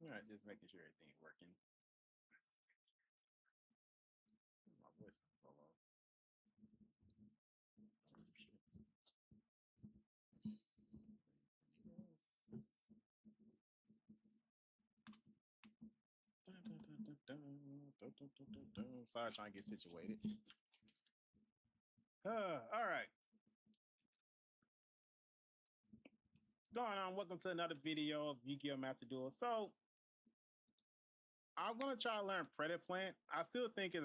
All right, just making sure everything's working. My voice is so low. Oh, shit. Yes. Dun, dun, dun, dun, dun, dun, dun, dun, dun, dun. Sorry, trying to get situated. All right, going on. Welcome to another video of Yu-Gi-Oh! Master Duel. So I'm gonna try to learn Predaplant. I still think it's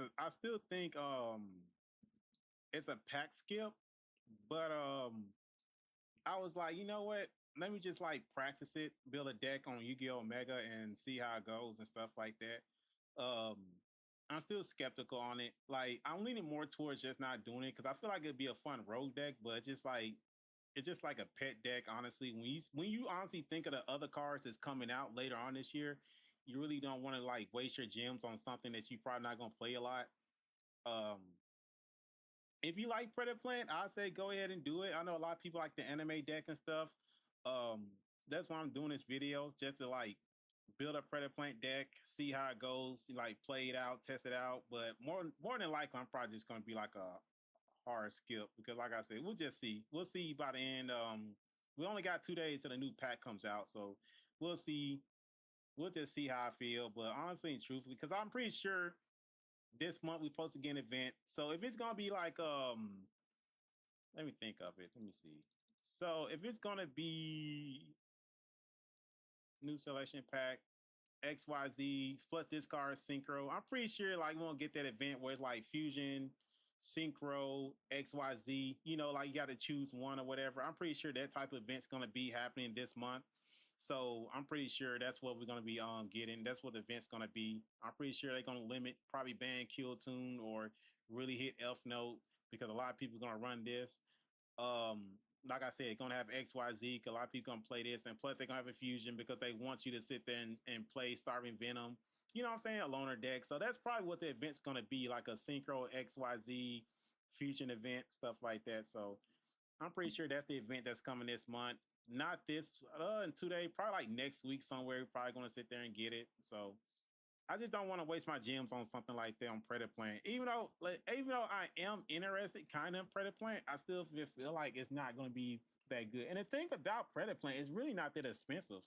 a pack skip, but I was like, you know what? Let me just like practice it, build a deck on Yu-Gi-Oh! Omega and see how it goes and stuff like that. I'm still skeptical on it. Like I'm leaning more towards just not doing it because I feel like it'd be a fun rogue deck, but it's just like a pet deck, honestly. When you honestly think of the other cards that's coming out later on this year, you really don't want to like waste your gems on something that you probably not gonna play a lot. Um, if you like Predaplant, I say go ahead and do it. I know a lot of people like the anime deck and stuff. Um, that's why I'm doing this video, just to like build a Predaplant deck, see how it goes, like play it out, test it out. But more than likely, I'm probably just gonna be like a hard skip because, like I said, we'll just see. We'll see by the end. We only got 2 days till the new pack comes out, so we'll see. We'll just see how I feel. But honestly and truthfully, because I'm pretty sure this month we're supposed to get an event. So if it's gonna be like let me think of it. Let me see. So if it's gonna be new selection pack, XYZ plus this card synchro, I'm pretty sure like we won't get that event where it's like fusion, synchro, XYZ. You know, like you got to choose one or whatever. I'm pretty sure that type of event's gonna be happening this month. So I'm pretty sure that's what we're gonna be getting. That's what the event's gonna be. I'm pretty sure they're gonna limit probably ban kill tune or really hit Elf note because a lot of people are gonna run this. Like I said, gonna have XYZ. A lot of people gonna play this, and plus they're gonna have a fusion because they want you to sit there and play Starving Venom. You know what I'm saying? A loner deck. So that's probably what the event's gonna be, like a synchro XYZ fusion event, stuff like that. So I'm pretty sure that's the event that's coming this month. Not this in 2 days, probably like next week somewhere. We're probably gonna sit there and get it. So I just don't want to waste my gems on something like that on Predaplant. Even though I am interested kind of in Predaplant, I still feel like it's not going to be that good. And the thing about Predaplant is really not that expensive.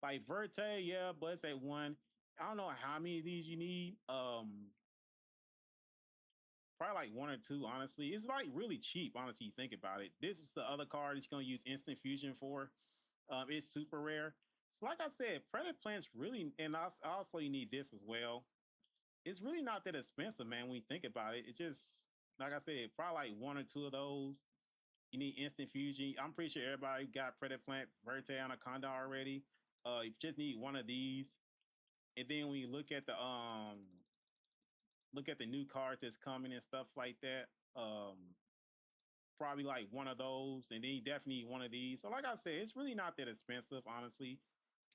Like Verte, yeah, but it's at one. I don't know how many of these you need. Probably like one or two, honestly. It's like really cheap, honestly, you think about it. This is the other card that you're gonna use instant fusion for. It's super rare. So like I said, Predaplant's really, and also you need this as well. It's really not that expensive, man, when you think about it. It's just like I said, probably like one or two of those. You need instant fusion. I'm pretty sure everybody got Predaplant, Verte, Anaconda already. You just need one of these. And then when you look at the new cards that's coming and stuff like that, probably like one of those, and then you definitely need one of these. So like I said, it's really not that expensive, honestly.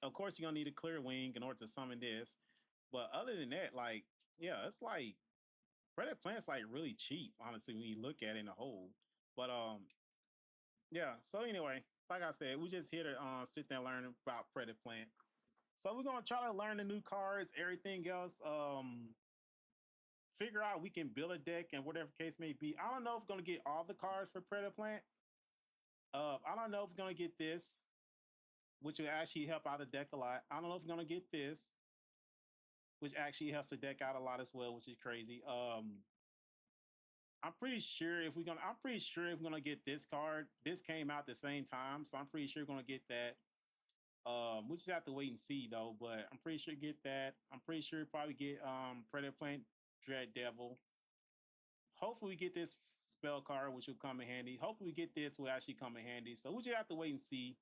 Of course, you're gonna need a clear wing in order to summon this. But other than that, like, yeah, it's like Reddit Plant's like really cheap, honestly, when you look at it in a whole. But yeah. So anyway, like I said, we just here to sit there and learn about Predator Plant. So we're gonna try to learn the new cards, everything else. Figure out we can build a deck and whatever case may be. I don't know if we're gonna get all the cards for Predator Plant. I don't know if we're gonna get this, which will actually help out the deck a lot. I don't know if we're gonna get this, which actually helps the deck out a lot as well, which is crazy. I'm pretty sure if we're gonna get this card, this came out the same time, so I'm pretty sure we're gonna get that. We just have to wait and see though, but I'm pretty sure get that. I'm pretty sure probably get Predator Plant, Dread Devil. Hopefully we get this spell card, which will come in handy. Hopefully we get this will actually come in handy. So we just have to wait and see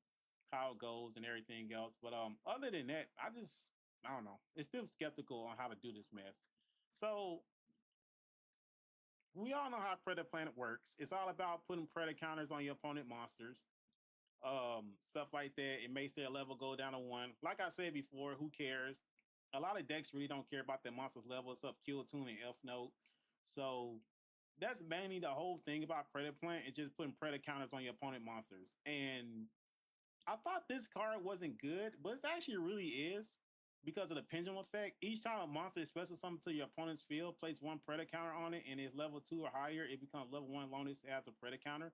how it goes and everything else. But other than that, I don't know. It's still skeptical on how to do this mess. So we all know how Predator Planet works. It's all about putting Predator counters on your opponent monsters. Stuff like that. It makes their level go down to one. Like I said before, who cares? A lot of decks really don't care about their monsters level. It's up kill tune and F note. So that's mainly the whole thing about Predator Plant. It's just putting Predator counters on your opponent monsters. And I thought this card wasn't good, but it actually really is because of the pendulum effect. Each time a monster special summons to your opponent's field, place one Predator counter on it, and it's level 2 or higher, it becomes level 1 long as it has a Predator counter.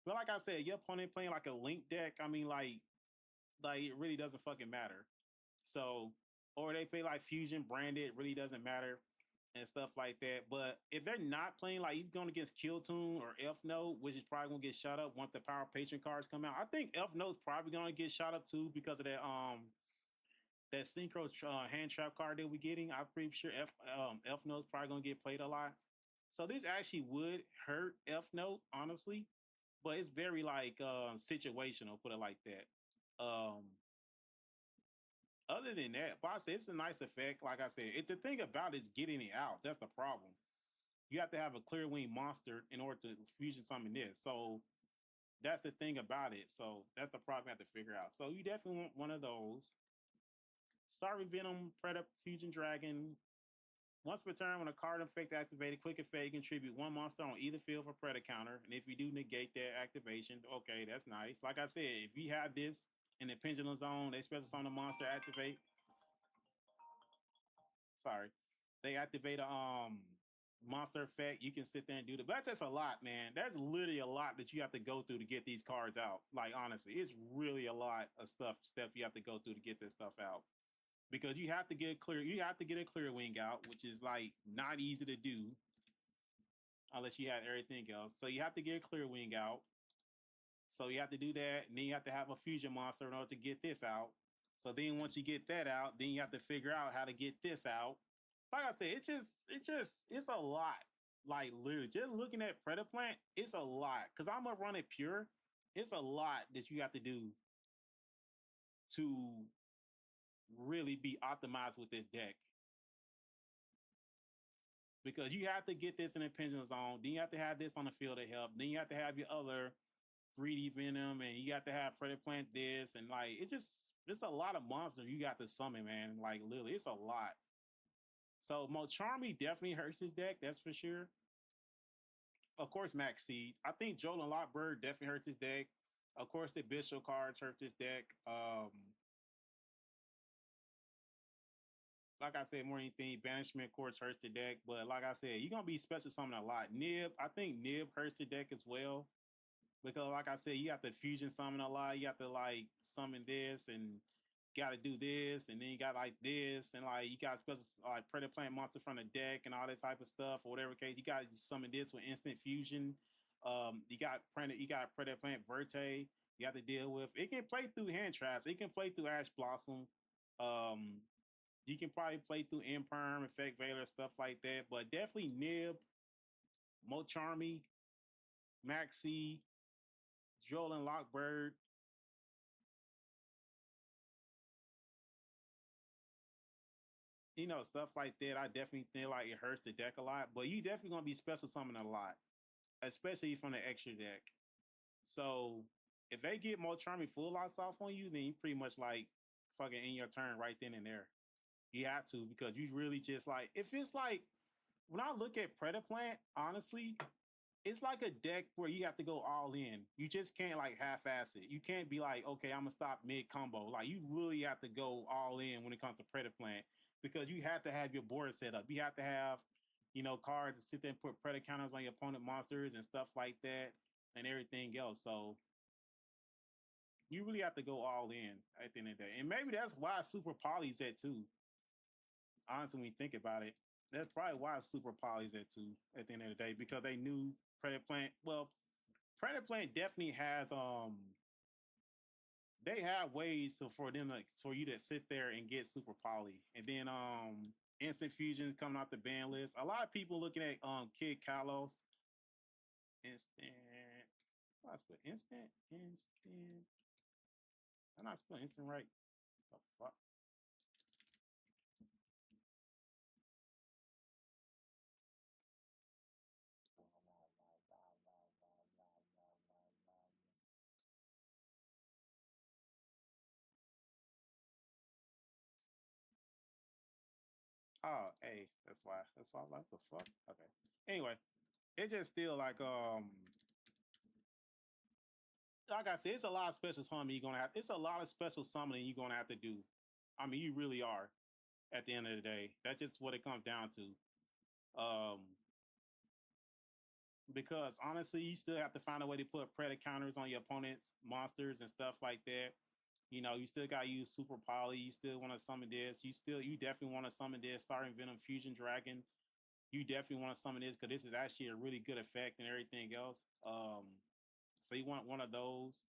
But like I said, your opponent playing like a Link deck, I mean, like it really doesn't fucking matter. So, or they play like Fusion branded, it really doesn't matter and stuff like that. But if they're not playing like you're going against Kill Tune or F Note, which is probably gonna get shot up once the Power Patron cards come out. I think F Note's probably gonna get shot up too because of that synchro hand trap card that we're getting. I'm pretty sure F Note's probably gonna get played a lot. So this actually would hurt F Note, honestly, but it's very like situational, put it like that. Other than that, but I said it's a nice effect. Like I said, the thing about it is getting it out. That's the problem. You have to have a clear wing monster in order to fusion summon this. So that's the thing about it. So that's the problem you have to figure out. So you definitely want one of those. Sorry, Venom, Predator, Fusion Dragon. Once per turn, when a card effect activated, quick effect, you contribute one monster on either field for Predator counter. And if you do negate that activation, okay, that's nice. Like I said, if you have this in the Pendulum Zone, they special summon a monster activate. Sorry, they activate a monster effect. You can sit there and do that. But that's just a lot, man. That's literally a lot that you have to go through to get these cards out. Like honestly, it's really a lot of step you have to go through to get this stuff out. Because you have to get clear, you have to get a clear wing out, which is like not easy to do unless you have everything else. So you have to get a clear wing out. So you have to do that, and then you have to have a fusion monster in order to get this out. So then once you get that out, then you have to figure out how to get this out. Like I said, it's a lot. Like literally, just looking at Predaplant, it's a lot. Cause I'm gonna run it pure. It's a lot that you have to do to really be optimized with this deck. Because you have to get this in the pendulum zone, then you have to have this on the field of help, then you have to have your other greedy venom, and you got to have Predaplant this, and like it's a lot of monsters you got to summon, man. Like literally, it's a lot. So Charmy definitely hurts his deck, that's for sure. Of course, Max Seed. I think Joel and Lockbird definitely hurts his deck. Of course, the Bishop cards hurt his deck. Like I said, more than anything, Banishment Course hurts the deck. But like I said, you're gonna be special summoning a lot. Nib, I think Nib hurts the deck as well. Because like I said, you have to fusion summon a lot. You have to like summon this and gotta do this, and then you got like this, and like you got special like Predaplant monster from the deck and all that type of stuff, or whatever case. You got to summon this with instant fusion. You got Predaplant Verte. You have to deal with. It can play through hand traps. It can play through Ash Blossom. Um, you can probably play through Imperm, Effect Veiler, stuff like that. But definitely Nib, Charmy, Maxi, Joel and Lockbird. You know, stuff like that. I definitely think like it hurts the deck a lot. But you definitely gonna be special summoning a lot, especially from the extra deck. So if they get more Charmy full lots off on you, then you pretty much like fucking in your turn right then and there. You have to because you really just like if it's like when I look at Predaplant, honestly, it's like a deck where you have to go all in. You just can't like half-ass it. You can't be like, okay, I'm gonna stop mid combo. Like you really have to go all in when it comes to Predaplant because you have to have your board set up. You have to have, cards to sit there and put Predator counters on your opponent monsters and stuff like that and everything else. So you really have to go all in at the end of the day. And maybe that's why Super Poly's at too. Honestly, when you think about it, that's probably why Super Poly's at too at the end of the day because they knew Predaplant. Well, Predaplant definitely has they have ways for them for you to sit there and get Super Poly. And then instant fusion coming off the ban list. A lot of people looking at Kid Kalos. Instant. I spell instant? Instant. I'm not spelling instant right. The fuck? Oh, hey, that's why. That's why I like the fuck. Okay. Anyway, it's just still like like I said, it's a lot of special summoning you're gonna have. It's a lot of special summoning you're gonna have to do. I mean, you really are. At the end of the day, that's just what it comes down to. Um, because honestly, you still have to find a way to put predator counters on your opponent's monsters and stuff like that. You know, you still got to use super poly. You still want to summon this. You definitely want to summon this starting Venom Fusion Dragon. You definitely want to summon this because this is actually a really good effect and everything else. So you want one of those.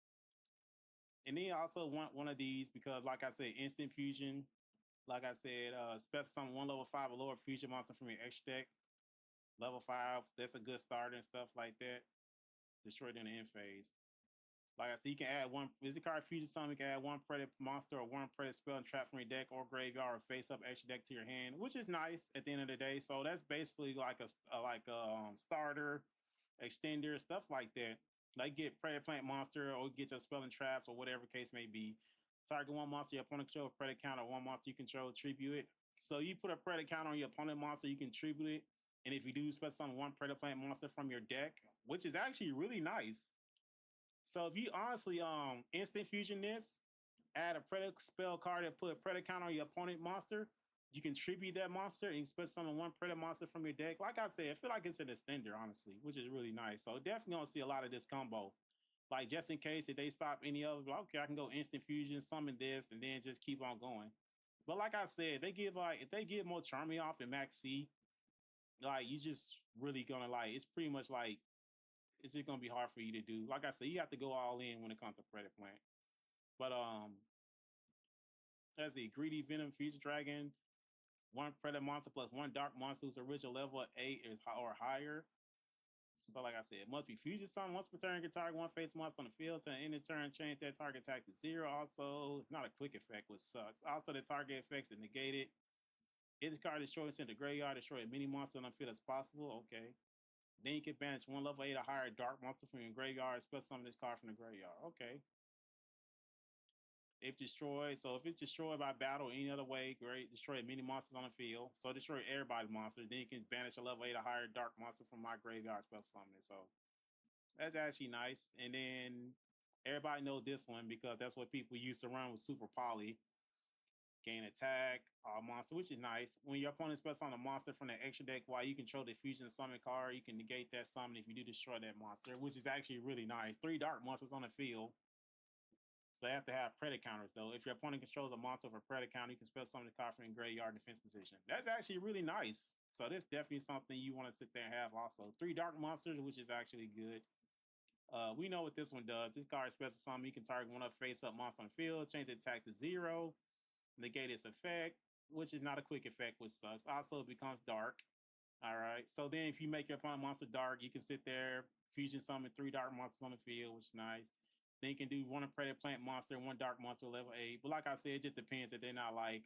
And then you also want one of these because, like I said, instant fusion. Like I said, special summon one level 5 or lower fusion monster from your extra deck. Level 5, that's a good start and stuff like that. Destroyed in the end phase. Like I said, you can add one visit card fusion summon. You can add one predator monster or one predator spell and trap from your deck or graveyard or face up extra deck to your hand, which is nice at the end of the day. So that's basically like a starter, extender, stuff like that. Like get Predaplant monster or get your spell and traps or whatever case may be. Target one monster your opponent control, predator counter one monster you control, tribute it. So you put a predator counter on your opponent monster, you can tribute it. And if you do special summon one Predaplant monster from your deck, which is actually really nice. So if you honestly instant fusion this, add a predator spell card and put a predator counter on your opponent monster, you can tribute that monster and special summon one predator monster from your deck. Like I said, I feel like it's an extender, honestly, which is really nice. So definitely gonna see a lot of this combo. Like just in case if they stop any other, okay, I can go instant fusion, summon this, and then just keep on going. But like I said, they give like if they give more Charmy off and Max C, like you just really gonna like it's pretty much like it's just gonna be hard for you to do. Like I said, you have to go all in when it comes to Predaplant. But as a greedy Venom Fusion Dragon, one Predator monster plus one Dark monster whose original level 8 is or higher. So like I said, it must be fusion summon once per turn. Can target one face monster on the field to end the turn. Change that target attack to 0. Also, not a quick effect, which sucks. Also, the target effects are negated. If the card destroys into the graveyard, destroy a mini monster on the field as possible. Okay. Then you can banish one level 8 or higher dark monster from your graveyard. Special summon this card from the graveyard. Okay. If destroyed, so if it's destroyed by battle or any other way, great. Destroy many monsters on the field. So destroy everybody's monster. Then you can banish a level 8 or higher dark monster from my graveyard special summon. So that's actually nice. And then everybody knows this one because that's what people used to run with Super Poly. Gain attack, monster, which is nice. When your opponent special summon a monster from the extra deck while you control the fusion summon card, you can negate that summon if you do destroy that monster, which is actually really nice. 3 dark monsters on the field. So they have to have predator counters though. If your opponent controls a monster for predator counter, you can spell summon the card from the graveyard defense position. That's actually really nice. So that's definitely something you want to sit there and have also. 3 dark monsters, which is actually good. We know what this one does. This card special summon, you can target one of face up monster on the field, change the attack to 0, negate its effect, which is not a quick effect, which sucks. Also, it becomes dark. All right. So then if you make your opponent monster dark, you can sit there, fusion summon 3 dark monsters on the field, which is nice. Then you can do one Predaplant monster, one dark monster level 8. But like I said, it just depends if they're not like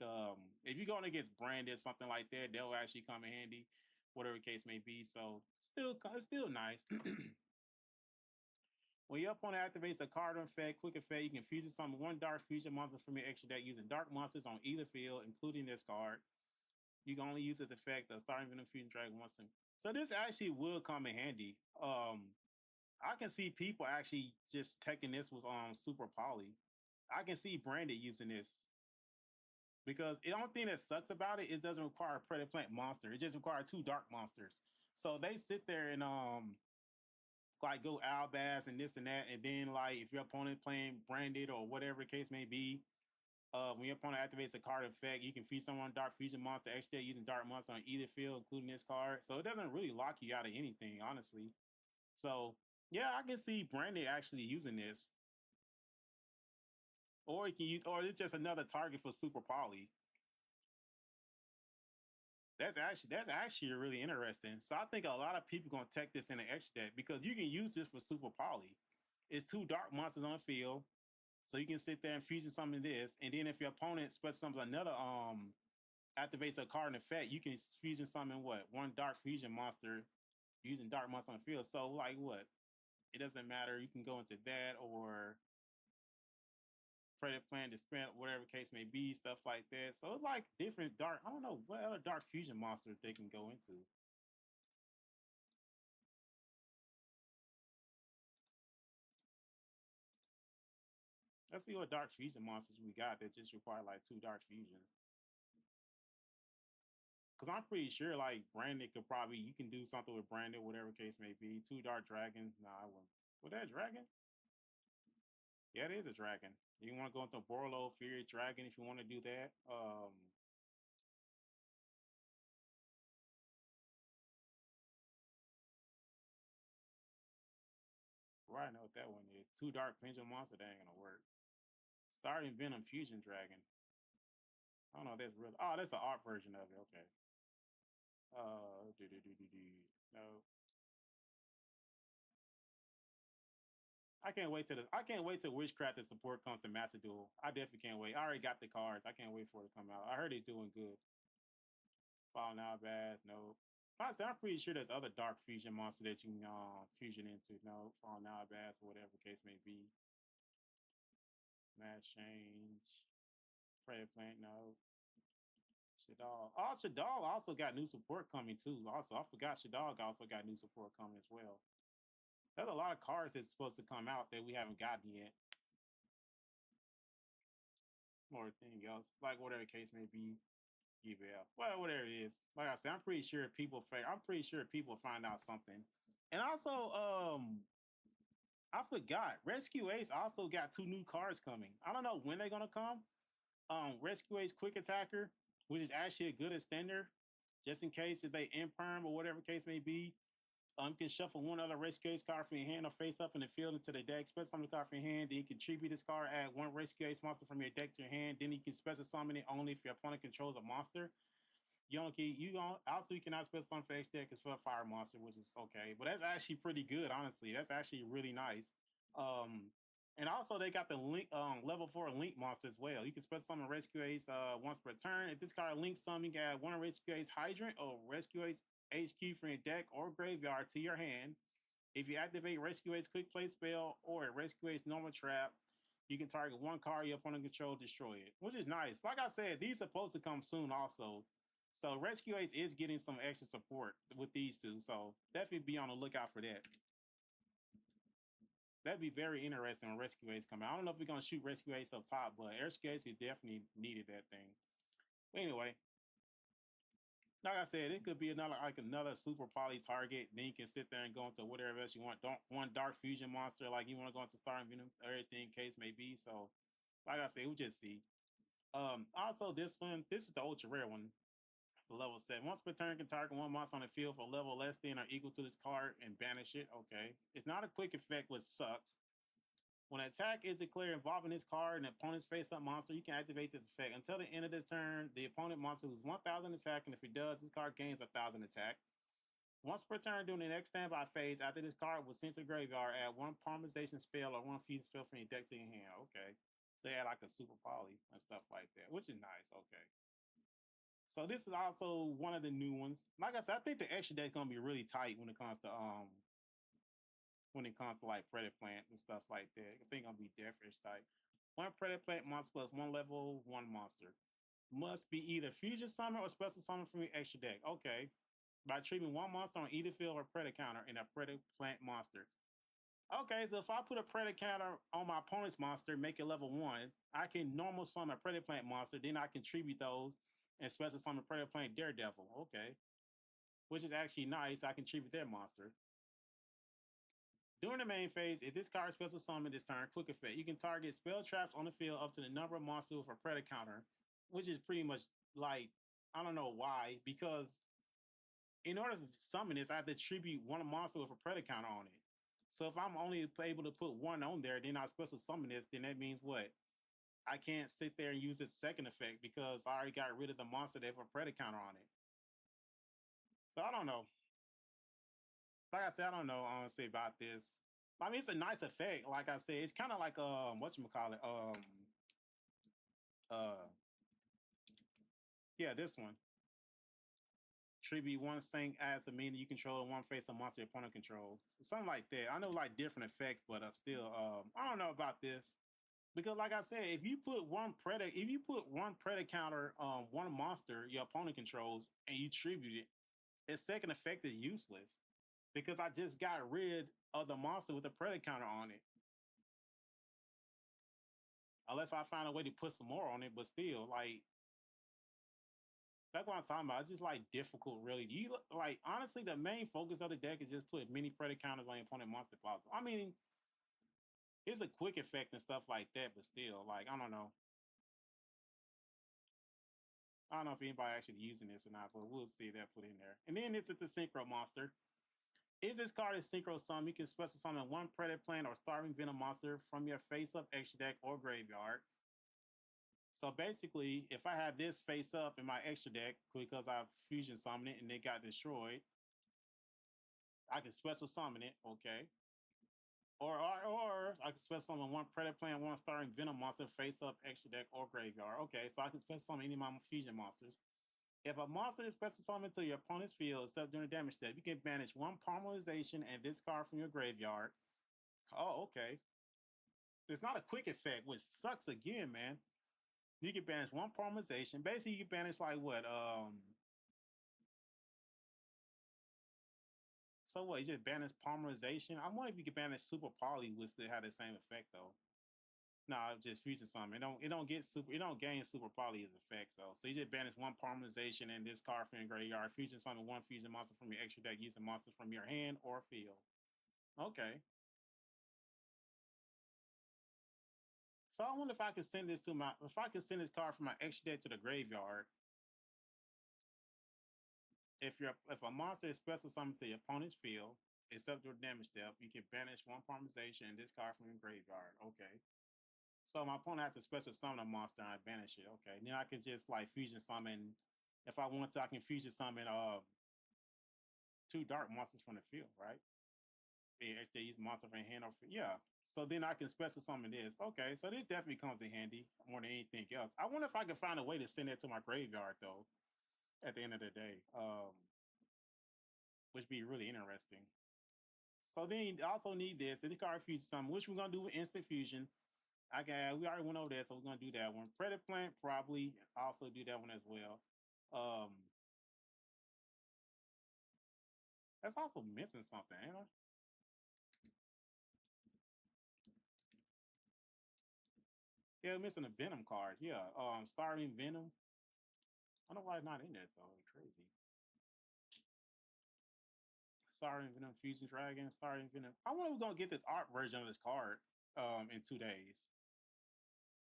if you're going against branded something like that, they'll actually come in handy, whatever the case may be. So it's still nice. When your opponent activates a card effect, quick effect, you can fusion summon one dark fusion monster from your extra deck using dark monsters on either field, including this card. You can only use its effect of starting Venom Fusion Dragon once. So this actually will come in handy. I can see people actually just taking this with Super Poly. I can see Branded using this because the only thing that sucks about it is it doesn't require a Predaplant monster. It just requires 2 dark monsters. So they sit there and like go Albaz and this and that, and then like if your opponent playing Branded or whatever the case may be, when your opponent activates a card effect, you can feed someone Dark Fusion monster extra using Dark monster on either field, including this card. So it doesn't really lock you out of anything, honestly. So yeah, I can see Brandon actually using this, or he can use, or it's just another target for Super Poly. That's actually really interesting. So I think a lot of people gonna take this in an extra deck because you can use this for Super Poly. It's 2 dark monsters on the field, so you can sit there and fusion summon this, and then if your opponent special summons another activates a card in effect, you can fusion summon what? One dark fusion monster using dark monster on the field. So like what? It doesn't matter. You can go into that or Predaplant, Dispense, whatever case may be, stuff like that. So it's like different dark. I don't know what other dark fusion monsters they can go into. Let's see what dark fusion monsters we got that just require like 2 dark fusions. Cause I'm pretty sure like Brandon could probably you can do something with Brandon, whatever case may be. 2 dark dragons. Nah, I wouldn't. With that dragon? Yeah, it is a dragon. You want to go into Borlo, Fury Dragon if you want to do that. Right, I know what that one is. 2 dark pendulum monster, that ain't gonna work. Starting Venom Fusion Dragon. I don't know if that's real. Oh, that's an art version of it. Okay. No. I can't wait till Witchcraft and support comes to Master Duel. I definitely can't wait. I already got the cards. I can't wait for it to come out. I heard it's doing good. Fall now Bass, no. Honestly, I'm pretty sure there's other dark fusion monster that you can fusion into. No, Fall now Bass or whatever the case may be. Mass change. Predaplant, no. Shadal. Oh, Shadal also got new support coming too. Also, I forgot Shadal also got new support coming as well. There's a lot of cards that's supposed to come out that we haven't gotten yet. Or anything else, like whatever the case may be. Yeah, well, whatever it is. Like I said, I'm pretty sure people find out something. And also, I forgot Rescue Ace also got 2 new cards coming. I don't know when they're gonna come. Rescue Ace Quick Attacker, which is actually a good extender, just in case if they imperm or whatever case may be. You can shuffle one other Rescue Ace card from your hand or face up in the field into the deck. Special summon the card from your hand. Then you can tribute this card, add 1 Rescue Ace monster from your deck to your hand. Then you can special summon it only if your opponent controls a monster. Also you cannot special summon for X deck is for a fire monster, which is okay. But that's actually pretty good, honestly. That's actually really nice. And also they got the link level 4 link monster as well. You can special summon Rescue Ace once per turn. If this card links summon, you can add 1 Rescue Ace Hydrant or Rescue Ace HQ from your deck or graveyard to your hand. If you activate Rescue Ace Quick Play spell or a Rescue Ace normal trap, you can target 1 card your opponent control, destroy it, which is nice. Like I said, these are supposed to come soon also. So Rescue Ace is getting some extra support with these 2. So definitely be on the lookout for that. That'd be very interesting when Rescue Ace come out. I don't know if we're gonna shoot Rescue Ace up top, but Rescue Ace definitely needed that thing. But anyway, like I said, it could be another super poly target. Then you can sit there and go into whatever else you want. Don't one dark fusion monster like you want to go into Star and Venom, everything case may be. So, like I said, we'll just see. Also this is the ultra rare one. It's a level 7. Once per turn, can target 1 monster on the field for level less than or equal to this card and banish it. Okay, it's not a quick effect, which sucks. When an attack is declared involving this card and the opponent's face-up monster, you can activate this effect. Until the end of this turn, the opponent monster who's 1,000 attack, and if it does, this card gains 1,000 attack. Once per turn during the next standby phase, after this card was sent to the graveyard, add 1 Parmerization spell or 1 fusion spell from your deck to your hand. Okay. So you add like a super poly and stuff like that, which is nice. Okay. So this is also one of the new ones. Like I said, I think the extra deck's gonna be really tight when it comes to like Predaplant and stuff like that. I think I'll be Deathwish type. 1 Predaplant monster plus 1 level 1 monster. Must be either Fusion Summon or Special Summon from your extra deck. Okay. By treating 1 monster on either field or Predator counter in a Predaplant monster. Okay, so if I put a Predator counter on my opponent's monster, make it level 1, I can normal summon a Predaplant monster, then I contribute those and special summon Predaplant Daredevil. Okay. Which is actually nice. I contribute their monster. During the main phase, if this card special summon this turn, quick effect, you can target spell traps on the field up to the number of monsters with a Predator counter, which is pretty much like, I don't know why, because in order to summon this, I have to tribute 1 monster with a Predator counter on it. So if I'm only able to put 1 on there, then I special summon this, then that means what? I can't sit there and use its second effect because I already got rid of the monster that have a Predator counter on it. So I don't know. Like I said, I don't know honestly about this. I mean, it's a nice effect. Like I said, it's kind of like whatchamacallit, uh yeah, this one. Tribute 1 sync adds a meaning you control 1 face a monster your opponent controls. Something like that. I know like different effects, but still I don't know about this. Because like I said, if you put one predator counter 1 monster your opponent controls and you tribute it, its second effect is useless. Because I just got rid of the monster with a predator counter on it. unless I find a way to put some more on it. But still, like that's what I'm talking about. It's just like difficult, really. You like honestly, the main focus of the deck is just put mini predator counters on your opponent monster plots. I mean, it's a quick effect and stuff like that, but still, like I don't know. I don't know if anybody actually using this or not, but we'll see that put in there. And then it's a synchro monster. If this card is synchro summon, you can special summon one Predaplant or Starving Venom monster from your face up extra deck or graveyard. So basically, if I have this face up in my extra deck because I've fusion summoned it and it got destroyed, I can special summon it, okay. Or I can special summon one Predaplant, one Starving Venom monster face up extra deck or graveyard. Okay, so I can special summon any of my fusion monsters. If a monster is special summoned to your opponent's field, except during the damage step, you can banish one Pulverization and this card from your graveyard. Oh, okay. It's not a quick effect, which sucks again, man. You can banish one Pulverization. Basically, you can banish like what? So what? You just banish Pulverization. I wonder if you can banish Super Poly, which still have the same effect though. No, just fusion summon. It don't get super. It don't gain Super Poly as effects though. So you just banish one Pulverization and this card from your graveyard. Fusion summon one fusion monster from your extra deck using monsters from your hand or field. Okay. So I wonder if I can send this to my. If I can send this card from my extra deck to the graveyard. If a monster is special summoned to your opponent's field, except your damage step, you can banish one Pulverization and this card from your graveyard. Okay. So my opponent has to special summon a monster and I banish it. Okay. Then I can just like fusion summon. If I want to, I can fusion summon two dark monsters from the field, right? They use monster from hand or yeah. So then I can special summon this. Okay, so this definitely comes in handy more than anything else. I wonder if I can find a way to send that to my graveyard though. At the end of the day, which be really interesting. So then you also need this. The card fusion summon, which we're gonna do with instant fusion. We already went over that, so we're gonna do that one. Predaplant probably also do that one as well. Um, that's also missing something, ain't I? Yeah, missing a Venom card. Yeah, Starving Venom. I don't know why it's not in there though. Crazy. Starving Venom Fusion Dragon. Starving Venom. I wonder if we're gonna get this art version of this card in 2 days.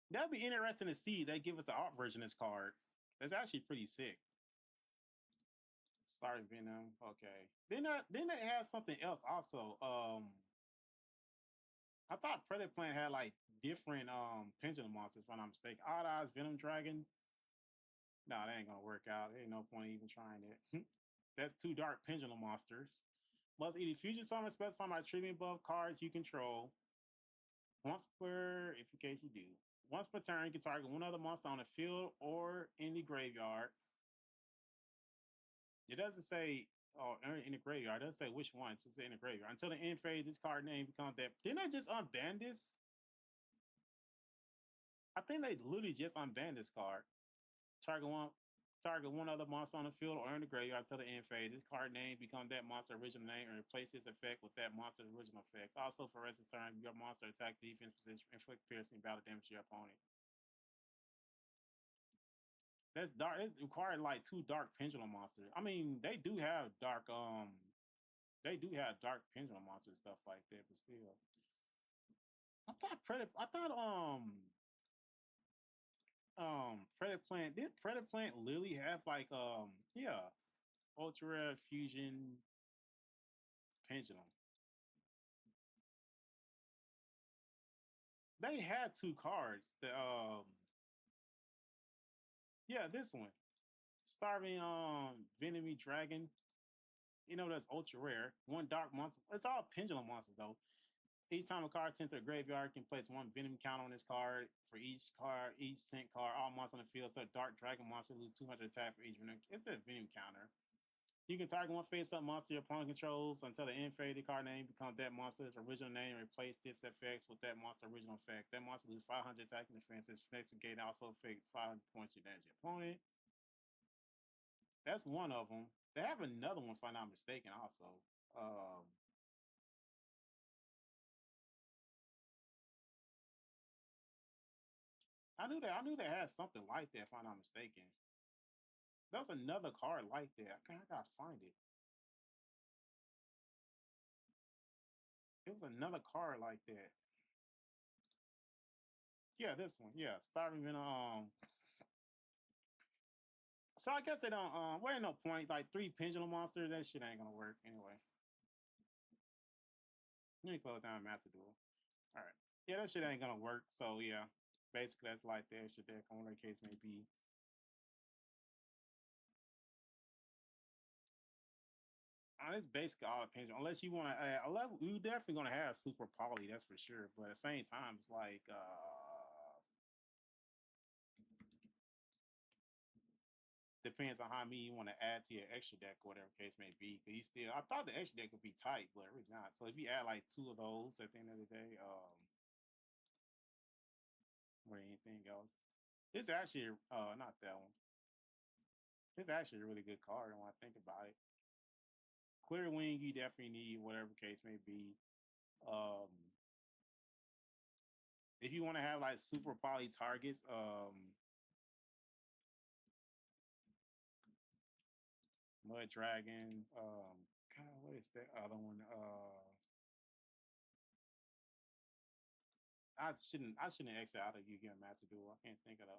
That'd be interesting to see. They give us the art version of this card. That's actually pretty sick. Starving Venom. Okay. Then they had something else also. I thought Predaplant had like different pendulum monsters, if I'm not mistaken. Odd Eyes Venom Dragon. No, that ain't gonna work out. There ain't no point even trying it. That's two dark pendulum monsters. Must either fusion summon, special summon by treatment above cards you control. Once per, if in case you do. Once per turn, you can target one other monster on the field or in the graveyard. It doesn't say in the graveyard. It doesn't say which one. It's just in the graveyard. Until the end phase, this card name becomes that. Didn't I just unban this? I think they literally just unbanned this card. Target one other monster on the field or in the graveyard until the end phase. This card name becomes that monster's original name and replace its effect with that monster's original effects. Also, for rest of the time, your monster attack, defense, position, inflict piercing, battle damage to your opponent. That's dark. It required like two dark pendulum monsters. I mean, they do have dark pendulum monsters stuff like that, but still. I thought Predaplant did Predaplant Lily have like yeah, ultra rare fusion pendulum. They had two cards. The yeah, this one. Starving Venomy Dragon. You know that's ultra rare. One dark monster. It's all pendulum monsters though. Each time a card sent to a graveyard can place one venom counter on this card. For each sent card, all monsters on the field, so dark dragon monster lose 200 attack for each venom. It's a venom counter. You can target one face-up monster your opponent controls until the end phase. The card name becomes that monster's original name and replace its effects with that monster's original effects. That monster loses 500 attack and defense. Its next gate also affect 500 points to damage your opponent. That's one of them. They have another one, if I'm not mistaken, also. Um, I knew they had something like that, if I'm not mistaken. There was another card like that. I gotta find it. It was another card like that. Yeah, this one. Yeah, starving in So I guess they don't. Well, ain't no point. Like 3 pendulum monsters, that shit ain't gonna work anyway. Let me close down Master Duel. All right. Yeah, that shit ain't gonna work. So yeah, basically that's like the extra deck on whatever case may be. It's basically all the pendulum. Unless you want to add, we definitely gonna have super poly, that's for sure. But at the same time, it's like depends on how many you want to add to your extra deck or whatever case may be. Cause you still, I thought the extra deck would be tight, but it's not. So if you add like 2 of those at the end of the day, or anything else, it's actually not that one. It's actually a really good card when I think about it. Clear wing, you definitely need whatever case may be. Um, if you want to have like super poly targets, Mud Dragon, God, what is that other one? I shouldn't exit out of Yu-Gi-Oh! Master Duel. I can't think of the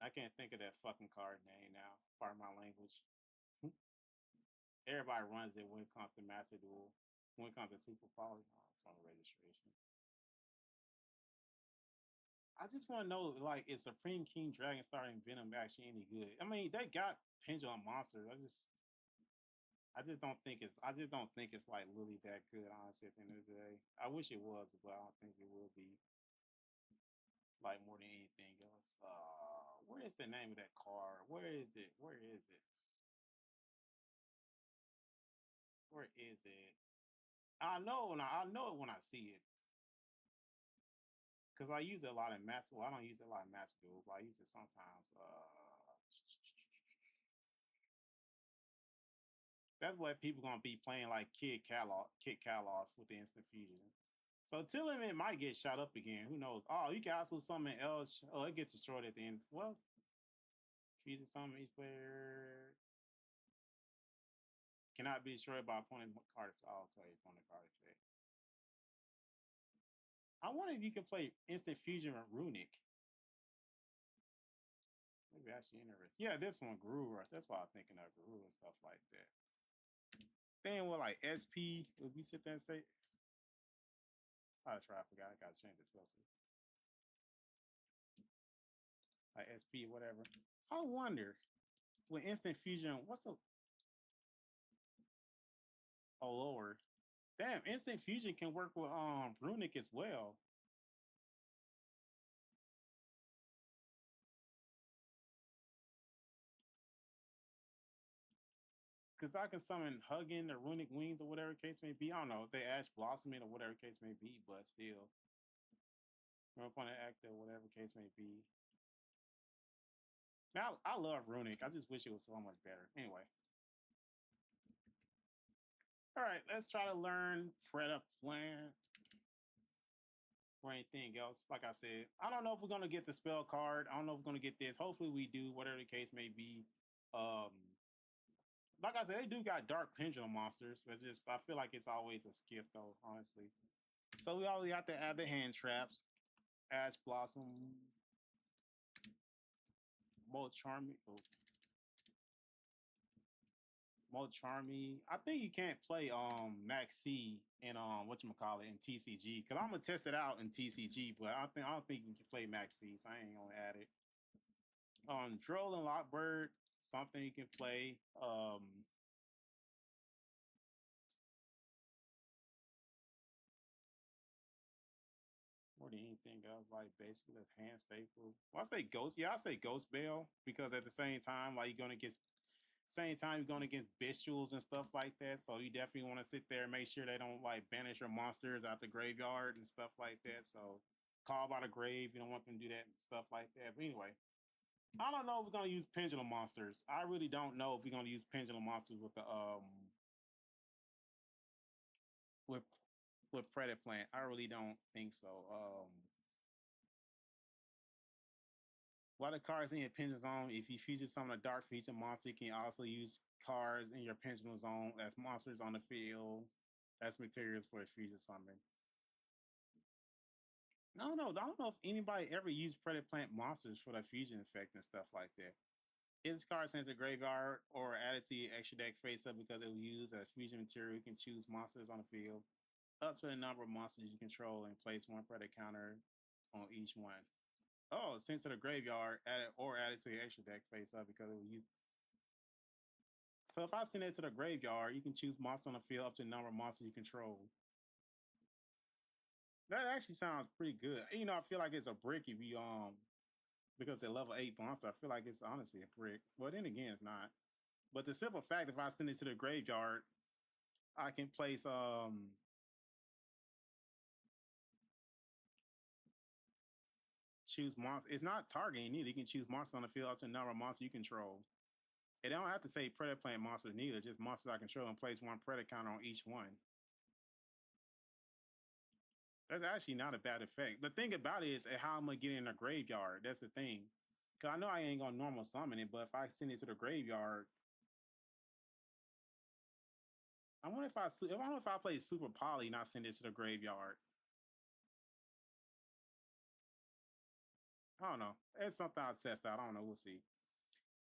I can't think of that fucking card name now. Pardon my language. Everybody runs it when it comes to Master Duel. When it comes to Super Poly, oh, it's on registration. I just want to know, like, is Supreme King Dragon starting Venom actually any good? I mean, they got Pendulum Monsters. I just don't think it's like really that good, honestly, at the end of the day. I wish it was, but I don't think it will be like more than anything else. Where is the name of that card? Where is it? Where is it? Where is it? I know it when I see it. Because I use it a lot in Master. Well, I don't use it a lot in Master Duel, but I use it sometimes. That's what people gonna be playing like Kid Kalos with the instant fusion. So Tillerman might get shot up again. Who knows? Oh, you can also summon else. Oh, it gets destroyed at the end. Well, fusion summon each player cannot be destroyed by opponent card. Oh, okay, opponent card effect. I wonder if you can play instant fusion with Runic. Maybe actually interesting. Yeah, this one grew. That's why I'm thinking of grew and stuff like that. Then with like SP, would we sit there and say, I try, I forgot, I gotta change the filter. Like SP, whatever. I wonder with instant fusion, what's the lower? Damn, instant fusion can work with Runic as well. Cause I can summon Hugging or Runic Wings or whatever case may be. I don't know if they Ash Blossoming or whatever case may be, but still. When I'm playing active, whatever case may be. Now I love Runic. I just wish it was so much better. Anyway. All right, let's try to learn Predaplant or anything else. Like I said, I don't know if we're gonna get the spell card. I don't know if we're gonna get this. Hopefully we do, whatever the case may be. Um, like I said, they do got dark pendulum monsters. But just I feel like it's always a skip though, honestly. So we always have to add the hand traps. Ash Blossom, Molt Charmy. Oh, Molt Charmy. I think you can't play Max C in whatchamacallit in TCG. Cause I'm gonna test it out in TCG, but I don't think you can play Max C, so I ain't gonna add it. Droll and Lockbird, something you can play. More than anything else, like basically that's hand staple. Well, I say Ghost, yeah, I say Ghost Bell because at the same time, like you're gonna get same time you're going against bestials and stuff like that. So you definitely want to sit there and make sure they don't like banish your monsters out the graveyard and stuff like that. So call by the grave, you don't want them to do that and stuff like that. But anyway, I don't know if we're gonna use pendulum monsters. I really don't know if we're gonna use pendulum monsters with the with with Predaplant. I really don't think so. While the cards in your pendulum zone, if you feature some of the dark feature monster, you can also use cards in your pendulum zone as monsters on the field. That's materials for a fusion summon. I don't know if anybody ever used Predaplant monsters for the fusion effect and stuff like that. If this card sent to graveyard or added to your extra deck face up because it was used as fusion material, you can choose monsters on the field up to the number of monsters you control and place one Predator counter on each one. Oh, sent to the graveyard added to your extra deck face up because it was used. So if I send it to the graveyard, you can choose monsters on the field up to the number of monsters you control. That actually sounds pretty good. I feel like it's a brick if you because it's level 8 monster. I feel like it's honestly a brick. Well, then again, it's not. But the simple fact, if I send it to the graveyard, I can place choose monster. It's not targeting either. You can choose monster on the field up to the number of monsters you control. And they don't have to say Predaplant monsters neither. Just monsters I control and place one Predator counter on each one. That's actually not a bad effect. The thing about it is how I'm gonna get in the graveyard. That's the thing. Cause I know I ain't gonna normal summon it, but if I send it to the graveyard, I wonder if I play Super Poly and I send it to the graveyard. I don't know. It's something I'll test out. I don't know. We'll see.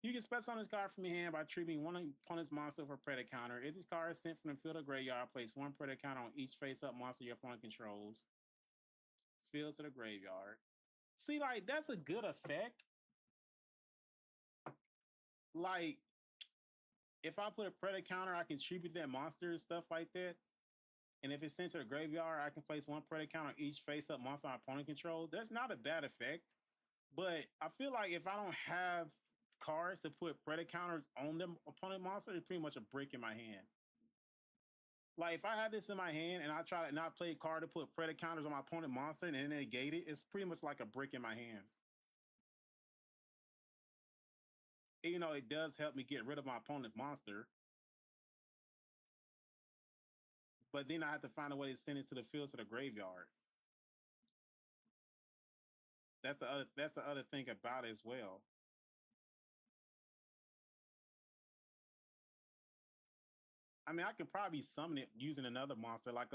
You can special on this card from your hand by triggering one opponent's monster for Predator counter. If this card is sent from the field or graveyard, place one Predator counter on each face-up monster your opponent controls. Field to the graveyard. See, like, that's a good effect. Like, if I put a Predator counter, I can tribute that monster and stuff like that. And if it's sent to the graveyard, I can place one Predator counter on each face-up monster my opponent controls. That's not a bad effect. But I feel like if I don't have cards to put Predator counters on them opponent monster, it's pretty much a brick in my hand. Like if I have this in my hand and I try to not play a card to put Predator counters on my opponent monster and then negate it, it's pretty much like a brick in my hand. It does help me get rid of my opponent's monster. But then I have to find a way to send it to the field to the graveyard. That's the other thing about it as well. I mean, I could probably summon it using another monster. Like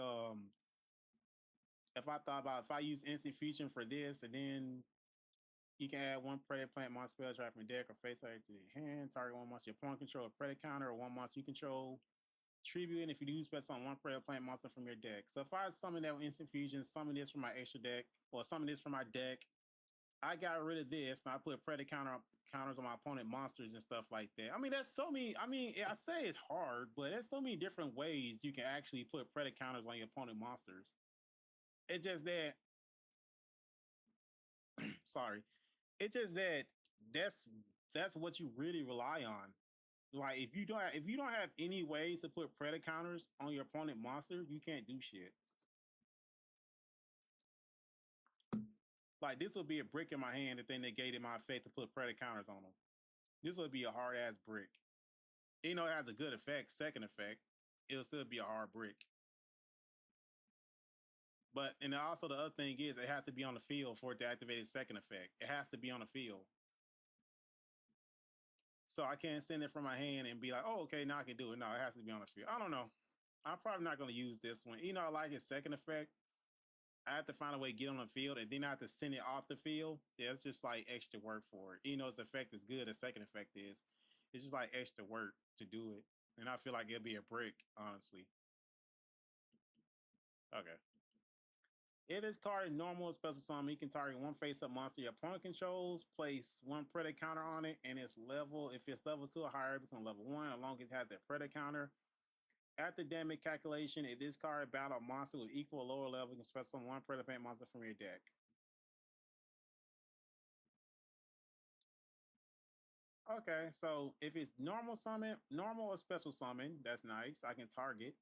if I use instant fusion for this, and then you can add one Predaplant monster spell trap from your deck or face target to your hand. Target one monster your opponent control, a Predator counter, or one monster you control. Tribute, and if you do special on one Predaplant monster from your deck. So if I summon that with instant fusion, summon this from my extra deck, or summon this from my deck, I got rid of this, and I put Predator counters on my opponent monsters and stuff like that. I mean, that's so many. I mean, I say it's hard, but there's so many different ways you can actually put Predator counters on your opponent monsters. It's just that. Sorry, it's just that that's that's what you really rely on. Like if you don't have any ways to put Predator counters on your opponent monster, you can't do shit. Like this would be a brick in my hand if they negated my effect to put Predator counters on them. This would be a hard ass brick. It has a good effect, second effect. It'll still be a hard brick. But and also the other thing is it has to be on the field for it to activate its second effect. It has to be on the field. So I can't send it from my hand and be like, oh, okay, now I can do it. No, it has to be on the field. I don't know. I'm probably not going to use this one. I like its second effect. I have to find a way to get on the field and then I have to send it off the field. Yeah, it's just like extra work for it. Its effect is good. The second effect is. It's just like extra work to do it. And I feel like it'll be a brick, honestly. Okay. If this card is normal special summon, you can target one face-up monster your opponent controls, place one Predator counter on it, and its level, if it's level 2 or higher, become level 1, as long as it has that Predator counter. After damage calculation, if this card battle a monster with equal or lower level, you can special summon one Predaplant monster from your deck. Okay, so if it's normal or special summon, that's nice. I can target.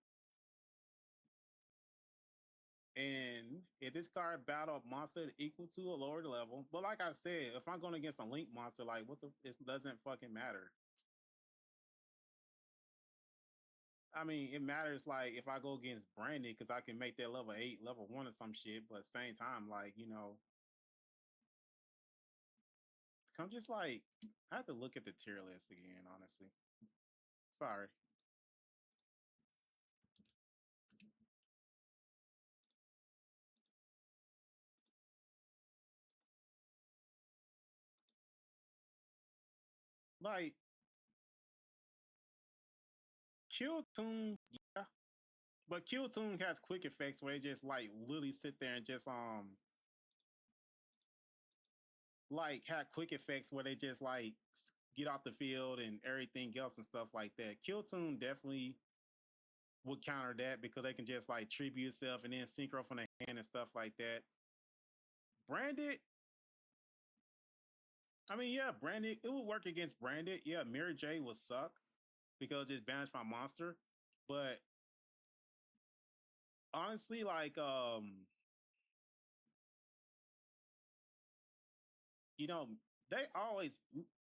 And if this card battle a monster equal to or lower level, but like I said, if I'm going against a link monster, like it doesn't fucking matter. I mean, it matters like if I go against Branded because I can make that level 8, level 1 or some shit. But same time, like, I'm just like, I have to look at the tier list again, honestly. Sorry. Like, Kill Tune, yeah. But Kill Tune has quick effects where they just like literally sit there and just like have quick effects where they just like get off the field and everything else and stuff like that. Kill Tune definitely would counter that because they can just like tribute itself and then synchro from the hand and stuff like that. Branded, I mean, yeah, Branded, it would work against Branded. Yeah, Mirror J would suck because it's banished my monster. But honestly, like, you know, they always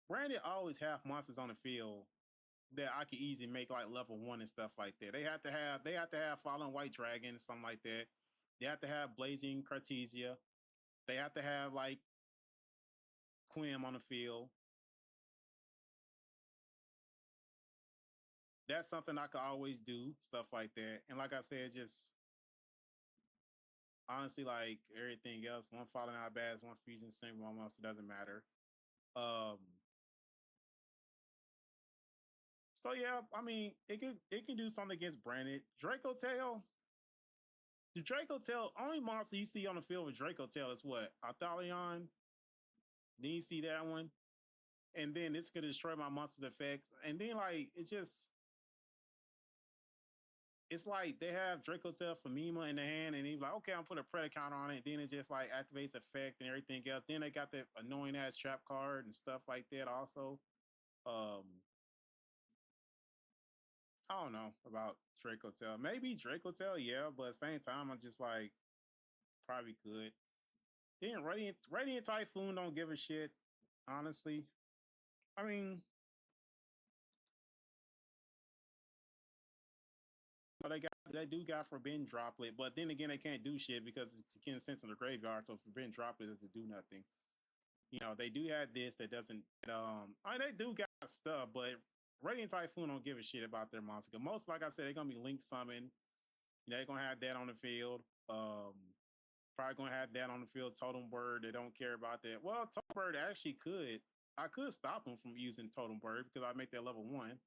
Branded always have monsters on the field that I could easily make like level 1 and stuff like that. They have to have Fallen White Dragon, something like that. They have to have Blazing Cartesia. They have to have like Quim on the field. That's something I could always do, stuff like that. And like I said, just honestly, like everything else, one Falling Out Bads, one Fusion Sync, one monster doesn't matter. Um, so yeah, I mean, it can do something against Branded. Draco Tail, the Draco Tail, only monster you see on the field with Draco Tail is what? Arthalion. Then you see that one. And then it's gonna destroy my monster's effects. And then like it's like they have Draco Tail for Mima in the hand, and he's like, okay, I'm put a Predacount on it. Then it just like activates effect and everything else. Then they got that annoying ass trap card and stuff like that also. Um, I don't know about Draco Tail. Maybe Draco Tail, yeah, but at the same time, I'm just like probably could. Then Radiant Typhoon don't give a shit, honestly. I mean, but they do got Forbidden Droplet, but then again they can't do shit because it's again sent in the graveyard, so Forbidden Droplet doesn't do nothing. They do have this that doesn't I mean, they do got stuff, but Radiant Typhoon don't give a shit about their monster. Most, like I said, they're gonna be Link Summon. They're gonna have that on the field. Probably gonna have that on the field. Totem Bird, they don't care about that. Well, Totem Bird actually could. I could stop them from using Totem Bird because I make that level 1.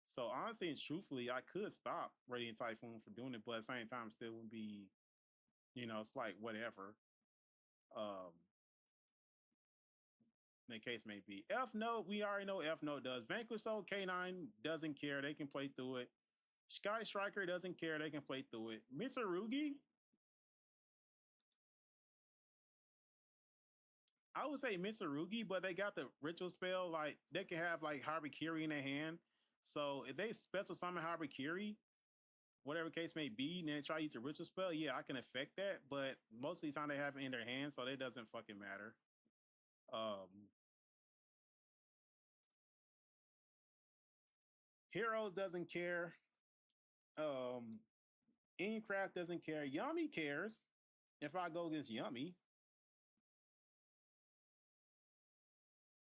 So honestly and truthfully, I could stop Radiant Typhoon for doing it, but at the same time, still would be, it's like whatever. Um, the case may be. F Note, we already know F Note does. Vanquish Soul K9 doesn't care. They can play through it. Sky Striker doesn't care. They can play through it. Mitsurugi, I would say Mitsurugi, but they got the ritual spell. Like they can have like Harabikiri in their hand. So if they special summon Harabikiri, whatever case may be, and then try to use a ritual spell, yeah, I can affect that. But most of the time they have it in their hand, so it doesn't fucking matter. Um, Heroes doesn't care. Um, Incraft doesn't care. Yummy cares. If I go against Yummy,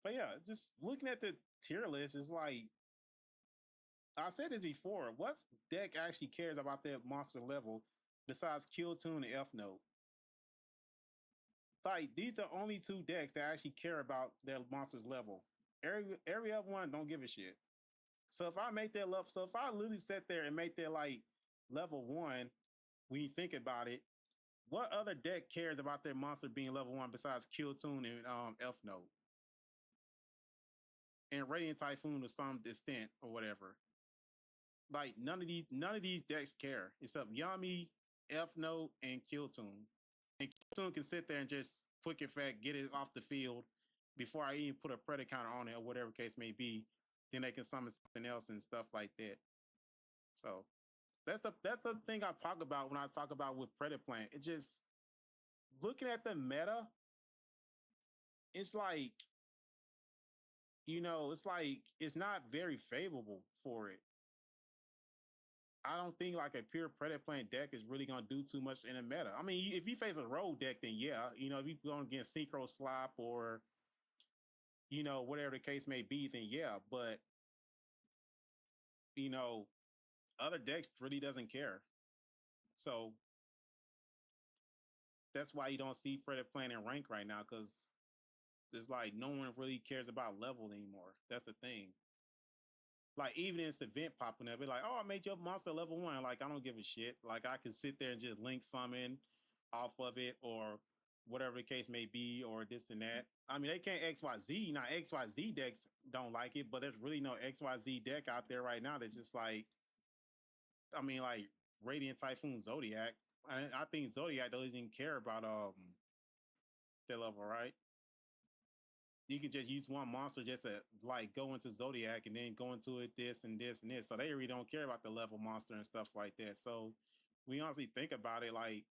but yeah, just looking at the tier list is like I said this before. What deck actually cares about that monster level besides Kill Tune and F Note? Like these are the only two decks that actually care about their monster's level. Every other one don't give a shit. So if I make that level, so if I literally sit there and make that like level 1, when you think about it, what other deck cares about their monster being level 1 besides Kill Tune and F Note and Radiant Typhoon to some extent or whatever? Like none of these decks care except Yami, F Note, and Kill Tune. And Kill Tune can sit there and just quick effect, get it off the field before I even put a Predacount on it or whatever case may be. Then they can summon something else and stuff like that. So that's the thing I talk about when I talk about with Predaplant. It's just looking at the meta. It's like it's like it's not very favorable for it. I don't think like a pure Predaplant deck is really gonna do too much in the meta. I mean, if you face a road deck, then yeah, you know, if you going against Synchro Slop or you know whatever the case may be, then yeah. But you know, other decks really doesn't care. So that's why you don't see Predaplant in rank right now because there's like no one really cares about level anymore. That's the thing. Like even in this event popping up, it's like, oh, I made your monster level 1. Like I don't give a shit. Like I can sit there and just link summon off of it or whatever the case may be, or this and that. I mean, they can't XYZ. Now XYZ decks don't like it, but there's really no XYZ deck out there right now that's just like, I mean, like Radiant Typhoon Zodiac. I think Zodiac doesn't even care about their level, right? You can just use one monster just to like go into Zodiac and then go into it this and this and this. So they really don't care about the level monster and stuff like that. So we honestly think about it like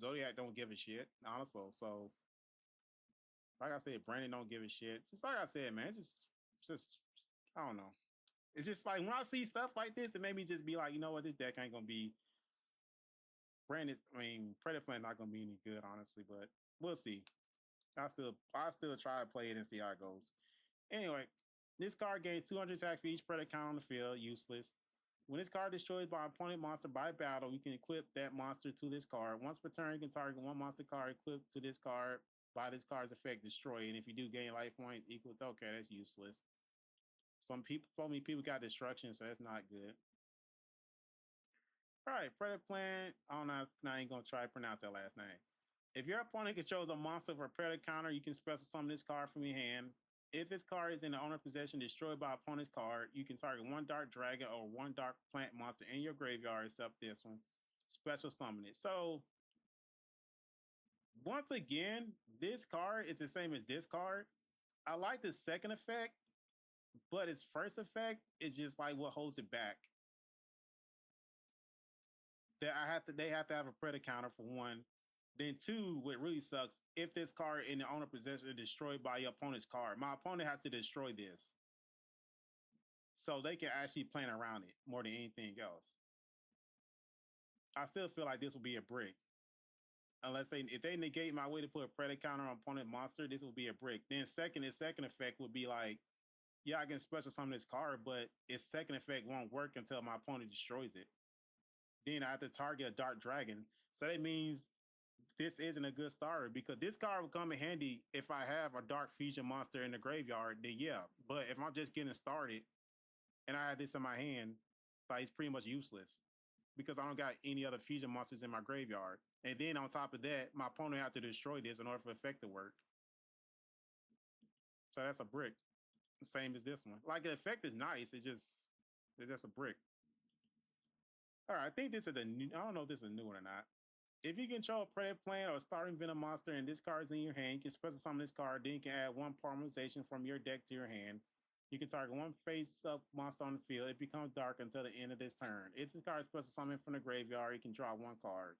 Zodiac don't give a shit, honestly. So like I said, Brandon don't give a shit. Just like I said, man, just I don't know. It's just like when I see stuff like this, it made me just be like, you know what, this deck ain't gonna be Brandon. I mean, Predaplant not gonna be any good, honestly, but we'll see. I still try to play it and see how it goes. Anyway, this card gains 200 attack for each predator count on the field. Useless. When this card destroyed by an opponent monster by battle, you can equip that monster to this card. Once per turn, you can target one monster card equipped to this card by this card's effect destroy. And if you do gain life points equal to, okay, that's useless. Some people told me people got destruction, so that's not good. All right, Predaplant. I don't know. I ain't gonna try to pronounce that last name. If your opponent controls a monster for a predator counter, you can special summon this card from your hand. If this card is in the owner possession destroyed by opponent's card, you can target one dark dragon or one dark plant monster in your graveyard, except this one. Special summon it. So once again, this card is the same as this card. I like the second effect, but its first effect is just like what holds it back. That they have to have a predator counter for one. Then two, what really sucks, if this card in the owner possession is destroyed by your opponent's card, my opponent has to destroy this. So they can actually plan around it more than anything else. I still feel like this will be a brick. Unless if they negate my way to put a predator counter on opponent monster, this will be a brick. Then the second effect would be like, yeah, I can special summon this card, but its second effect won't work until my opponent destroys it. Then I have to target a dark dragon. So that means this isn't a good starter because this card will come in handy if I have a dark fusion monster in the graveyard, then yeah. But if I'm just getting started and I have this in my hand, like it's pretty much useless because I don't got any other fusion monsters in my graveyard. And then on top of that, my opponent have to destroy this in order for effect to work. So that's a brick. Same as this one. Like the effect is nice. It's just a brick. All right, I think this is the new. I don't know if this is a new one or not. If you control a Predaplant or starting Venom monster and this card is in your hand, you can special summon this card. Then you can add one parameterization from your deck to your hand. You can target one face-up monster on the field. It becomes dark until the end of this turn. If this card is special summoned from the graveyard, you can draw one card.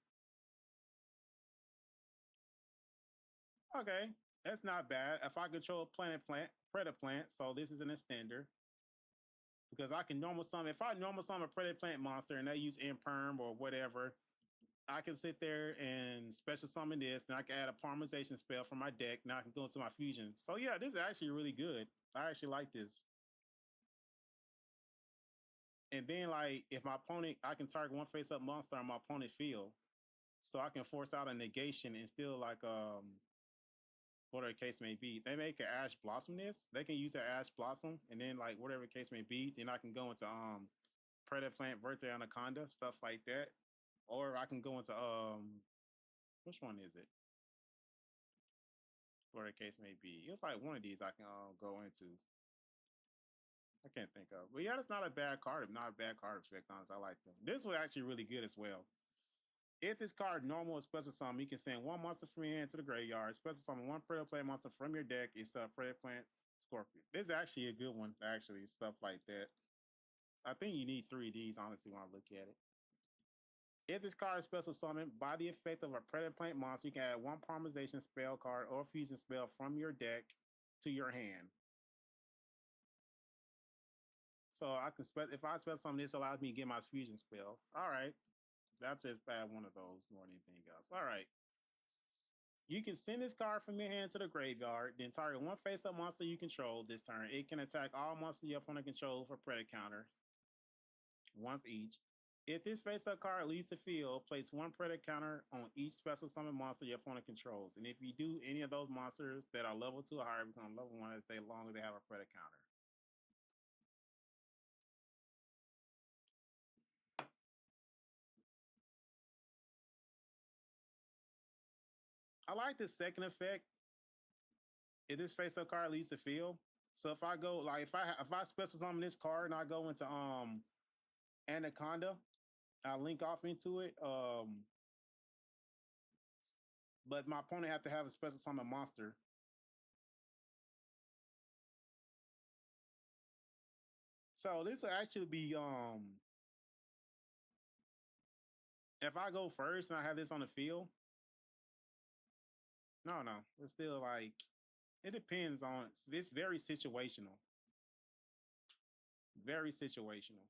Okay, that's not bad. If I control Predaplant, so this is an extender. Because I can normal summon, if I normal summon a Predaplant monster and they use Imperm or whatever, I can sit there and special summon this, and I can add a parameterization spell from my deck. Now I can go into my fusion. So yeah, this is actually really good. I actually like this. And then like if my opponent, I can target one face up monster on my opponent field. So I can force out a negation and still like whatever the case may be. They make an Ash Blossom this. They can use an Ash Blossom and then like whatever the case may be, then I can go into Predaplant, Verte Anaconda, stuff like that. Or I can go into which one is it? Whatever the case may be. It's like one of these I can go into. I can't think of. But yeah, that's not a bad card. Not a bad card effect, honestly. I like them. This was actually really good as well. If this card normal or special summon, you can send one monster from your hand to the graveyard. Special summon one Predaplant monster from your deck. It's a Predaplant Scorpion. This is actually a good one, actually. Stuff like that. I think you need 3 of these, honestly, when I look at it. If this card is special summoned by the effect of a Predaplant monster, you can add one parameterization spell card or fusion spell from your deck to your hand. So I can spell if I spell something, this allows me to get my fusion spell. All right. That's just bad one of those more than anything else. All right. You can send this card from your hand to the graveyard, then target one face-up monster you control this turn. It can attack all monsters your opponent controls for Predator counter once each. If this face-up card leaves the field, place one Predator counter on each special summon monster your opponent controls. And if you do, any of those monsters that are level 2 or higher become level 1 as long as they have a Predator counter. I like this second effect. If this face-up card leaves the field, so if I go like if I special summon this card and I go into Anaconda, I link off into it. But my opponent have to have a special summon monster. So this will actually be if I go first and I have this on the field. No, it's still like it depends on it's very situational. Very situational.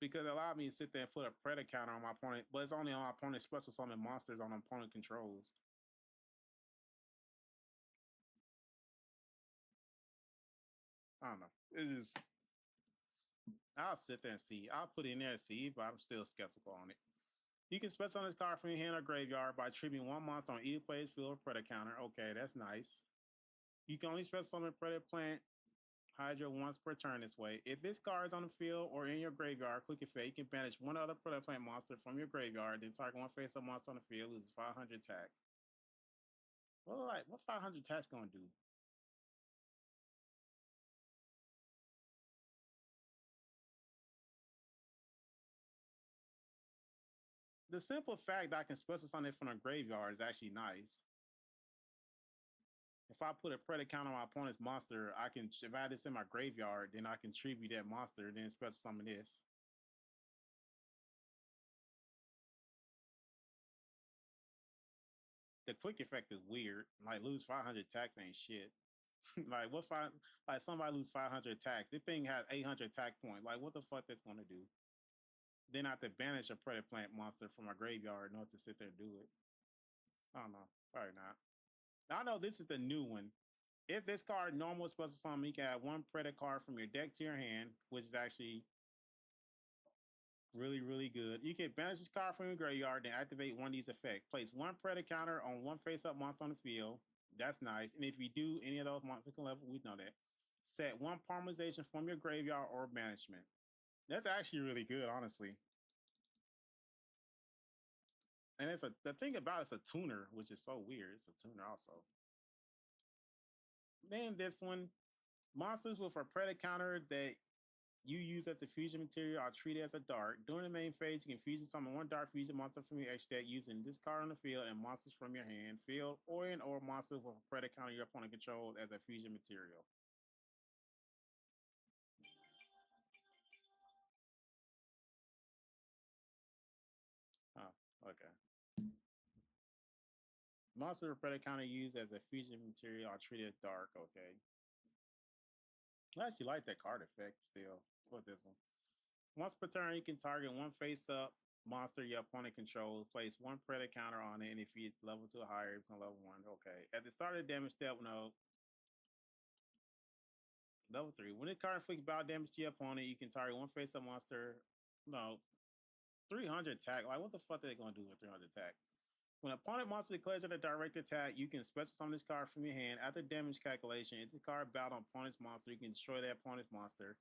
Because it allowed me to sit there and put a Predator counter on my opponent, but it's only on my opponent's special summon monsters on opponent controls. I don't know. It's just I'll sit there and see. I'll put it in there and see, but I'm still skeptical on it. You can special summon this card from your hand or graveyard by triggering one monster on either player's field or Predator counter. Okay, that's nice. You can only special summon Predaplant Hydra once per turn this way. If this card is on the field or in your graveyard, quick effect, you can banish one other Predaplant monster from your graveyard, then target one face-up monster on the field, loses 500 attack. Well, like, what 500 attack's gonna do? The simple fact that I can special summon it from a graveyard is actually nice. If I put a Predator count on my opponent's monster, I can, if I have this in my graveyard, then I can tribute that monster, then special summon this. The quick effect is weird. Like, lose 500 attacks ain't shit. Like, what five? Like, somebody lose 500 attacks. This thing has 800 attack points. Like, what the fuck that's gonna do? Then I have to banish a Predaplant monster from my graveyard in order to sit there and do it. I don't know. Probably not. Now, I know this is the new one. If this card normal special summon, you can add one Predator card from your deck to your hand, which is actually really, really good. You can banish this card from your graveyard, then activate one of these effects. Place one Predator counter on one face-up monster on the field. That's nice. And if you do any of those monsters can level, we know that. Set one Parmerization from your graveyard or banishment. That's actually really good, honestly. And it's the thing about it's a tuner, which is so weird. It's a tuner also. Then this one, monsters with a Predator counter that you use as a fusion material are treated as a dart. During the main phase, you can fusion summon one dart fusion monster from your extra deck using this card on the field and monsters from your hand, field, or monsters with a Predator counter your opponent controls as a fusion material. Oh, okay. Monsters with Predator counter used as a fusion material are treated as dark. Okay. I actually like that card effect still. What's this one? Once per turn, you can target one face-up monster your opponent controls. Place one Predator counter on it, and if it's level 2 or higher, it's on level 1. Okay. At the start of the damage step, no. Level 3. When this card inflicts battle damage to your opponent, you can target one face-up monster. No. 300 attack. Like, what the fuck are they going to do with 300 attack? When an opponent monster declares a direct attack, you can special summon this card from your hand. After damage calculation, if the card battle on opponent's monster, you can destroy that opponent's monster.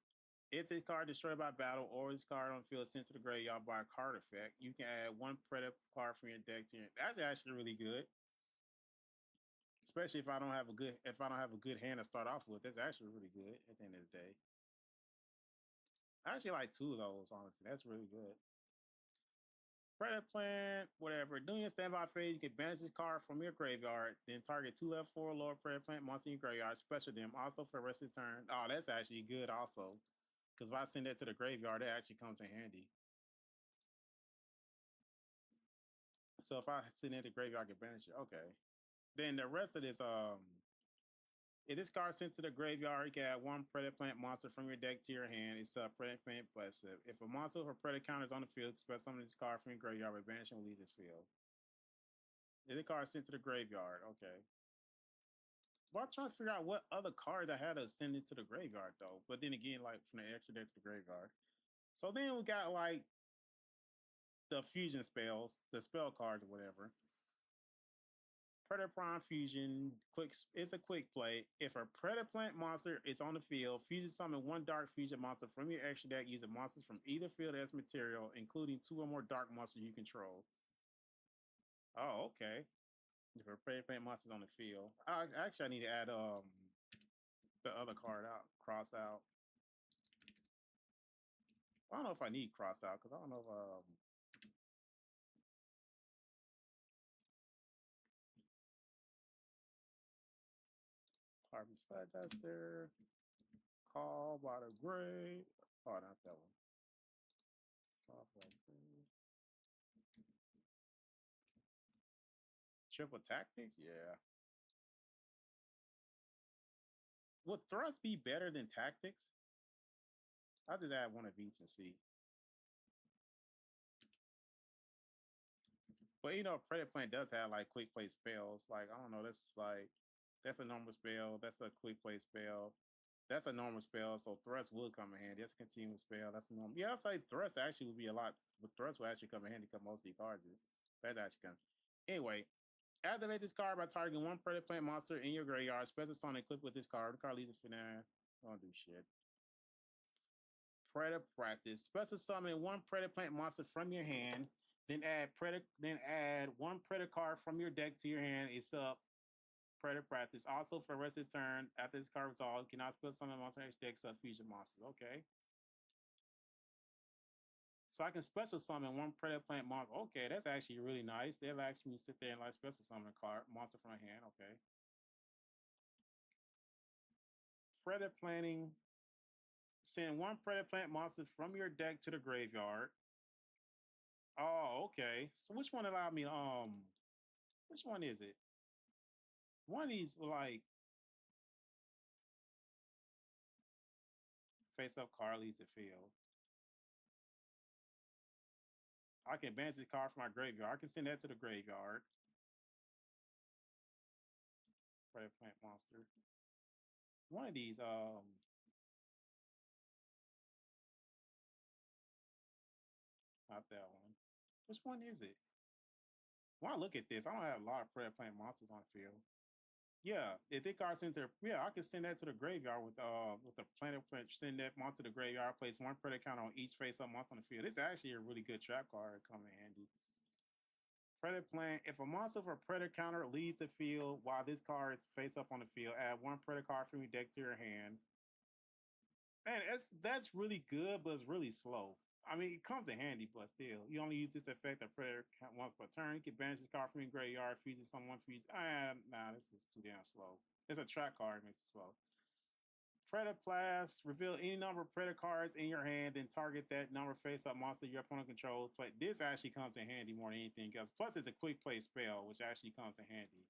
If this card destroyed by battle or this card on the field sent to the graveyard by a card effect, you can add one Predator card from your deck to your. That's actually really good. Especially if I don't have a good hand to start off with. That's actually really good at the end of the day. I actually like two of those, honestly. That's really good. Predaplant, whatever. During your standby phase, you can banish this card from your graveyard, then target 2 level 4 lower Predaplant monsters in your graveyard, special them. Also for the rest of the turn. Oh, that's actually good also. Because if I send that to the graveyard, it actually comes in handy. So if I send it to the graveyard, I can banish it. Okay. Then the rest of this, if this card sent to the graveyard, you can add one Predaplant monster from your deck to your hand. It's a Predaplant passive. If a monster or Predator counter is on the field, expect summon this card from your graveyard by banishing and leave this field. If the card sent to the graveyard, okay. Well, I'm trying to figure out what other card I had to send it to the graveyard though. But then again, like from the extra deck to the graveyard. So then we got like the fusion spells, the spell cards or whatever. Predaplant fusion, it's a quick play. If a Predaplant monster is on the field, fusion summon one dark fusion monster from your extra deck using monsters from either field as material, including 2 or more dark monsters you control. Oh, okay. If a Predaplant monster is on the field, I need to add the other card out, cross out. I don't know if I need cross out because I don't know if Carbon Slide Duster, Call by the Grave. Oh, not that one. Call by the Grave. Triple Tactics? Yeah. Would Thrust be better than Tactics? I'll just add one of each and see. But you know, Predaplant does have like quick play spells. Like, I don't know, that's a normal spell. That's a quick play spell. That's a normal spell, so Thrust would come in handy. That's a continuous spell. That's a normal. Yeah, I'll say Thrust actually would be a lot. But Thrust will actually come in handy because most of the cards do. That's actually come. Anyway, activate this card by targeting one Predaplant monster in your graveyard. Special summon equipped with this card. The card leaves it for now. Don't do shit. Predator practice. Special summon one Predaplant monster from your hand. Then add one Predator card from your deck to your hand. It's up. Predator practice. Also, for the rest of the turn, after this card resolved, you cannot special summon monster X deck except fusion monsters. Okay. So I can special summon one Predaplant monster. Okay, that's actually really nice. They'll actually sit there and like special summon a card monster from my hand. Okay. Predaplanting. Send one Predaplant monster from your deck to the graveyard. Oh, okay. So which one allowed me? Which one is it? One of these like face up card leads the field. I can banish the card from my graveyard. I can send that to the graveyard. Predaplant monster. One of these, not that one. Which one is it? When I look at this, I don't have a lot of Predaplant monsters on the field. Yeah, if the card sent to, yeah, I can send that to the graveyard with the planet. Send that monster to the graveyard. Place one Predator count on each face up monster on the field. It's actually a really good trap card. Come in handy. Predaplant. If a monster for Predator counter leaves the field while this card is face up on the field, add one Predator card from your deck to your hand. Man, that's really good, but it's really slow. I mean, it comes in handy, but still, you only use this effect of Predator once per turn. You can banish this card from your graveyard, fuse it someone fuse. Nah, this is too damn slow. It's a track card, makes it slow. Predaplast, reveal any number of Predator cards in your hand, then target that number face up monster your opponent controls. But this actually comes in handy more than anything else. Plus, it's a quick play spell, which actually comes in handy.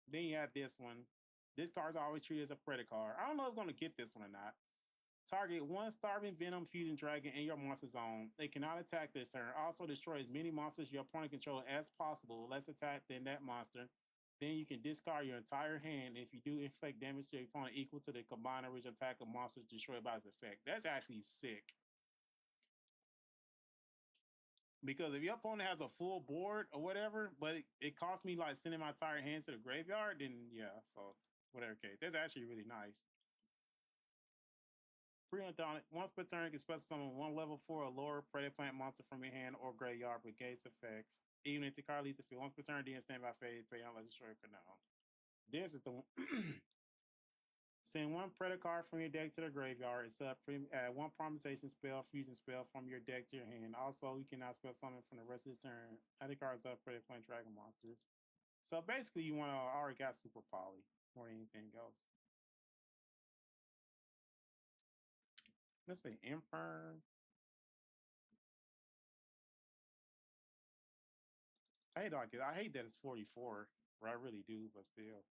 Then you have this one. This card's always treated as a Predator card. I don't know if I'm going to get this one or not. Target one Starving Venom Fusion Dragon in your monster zone. They cannot attack this turn. Also destroy as many monsters your opponent controls as possible. Less attack than that monster. Then you can discard your entire hand. If you do inflict damage to your opponent equal to the combined original attack of monsters destroyed by this effect. That's actually sick. Because if your opponent has a full board or whatever, but it costs me like sending my entire hand to the graveyard, then yeah, so whatever case. That's actually really nice. Pre-undonic. Once per turn, you can special summon one level 4 or lower Predaplant monster from your hand or graveyard with gates effects. Even if the card leaves the field once per turn, then stand by phase, pay on destroy for now. This is the one. Send one Predator card from your deck to the graveyard. It's add one Promisation spell, fusion spell from your deck to your hand. Also, you cannot spell summon from the rest of the turn. Other cards up Predaplant Dragon monsters. So basically, you want to already got Super Poly more than anything else. Let's say Infern. I hate that it's 44. I really do, but still.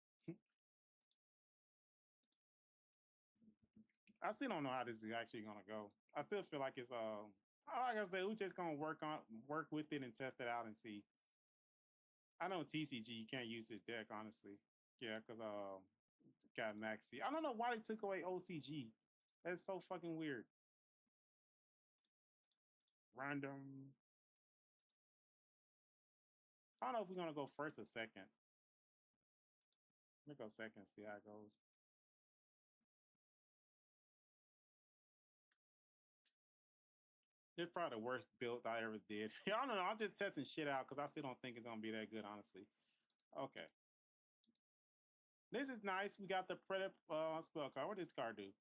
I still don't know how this is actually gonna go. I still feel like it's like I said, we just gonna work with it and test it out and see. I know TCG you can't use his deck honestly. Yeah, because got Maxi. I don't know why they took away OCG. That's so fucking weird. Random. I don't know if we're gonna go first or second. Let me go second, see how it goes. It's probably the worst build I ever did. I don't know. I'm just testing shit out because I still don't think it's gonna be that good, honestly. Okay. This is nice. We got the spell card. What does this card do?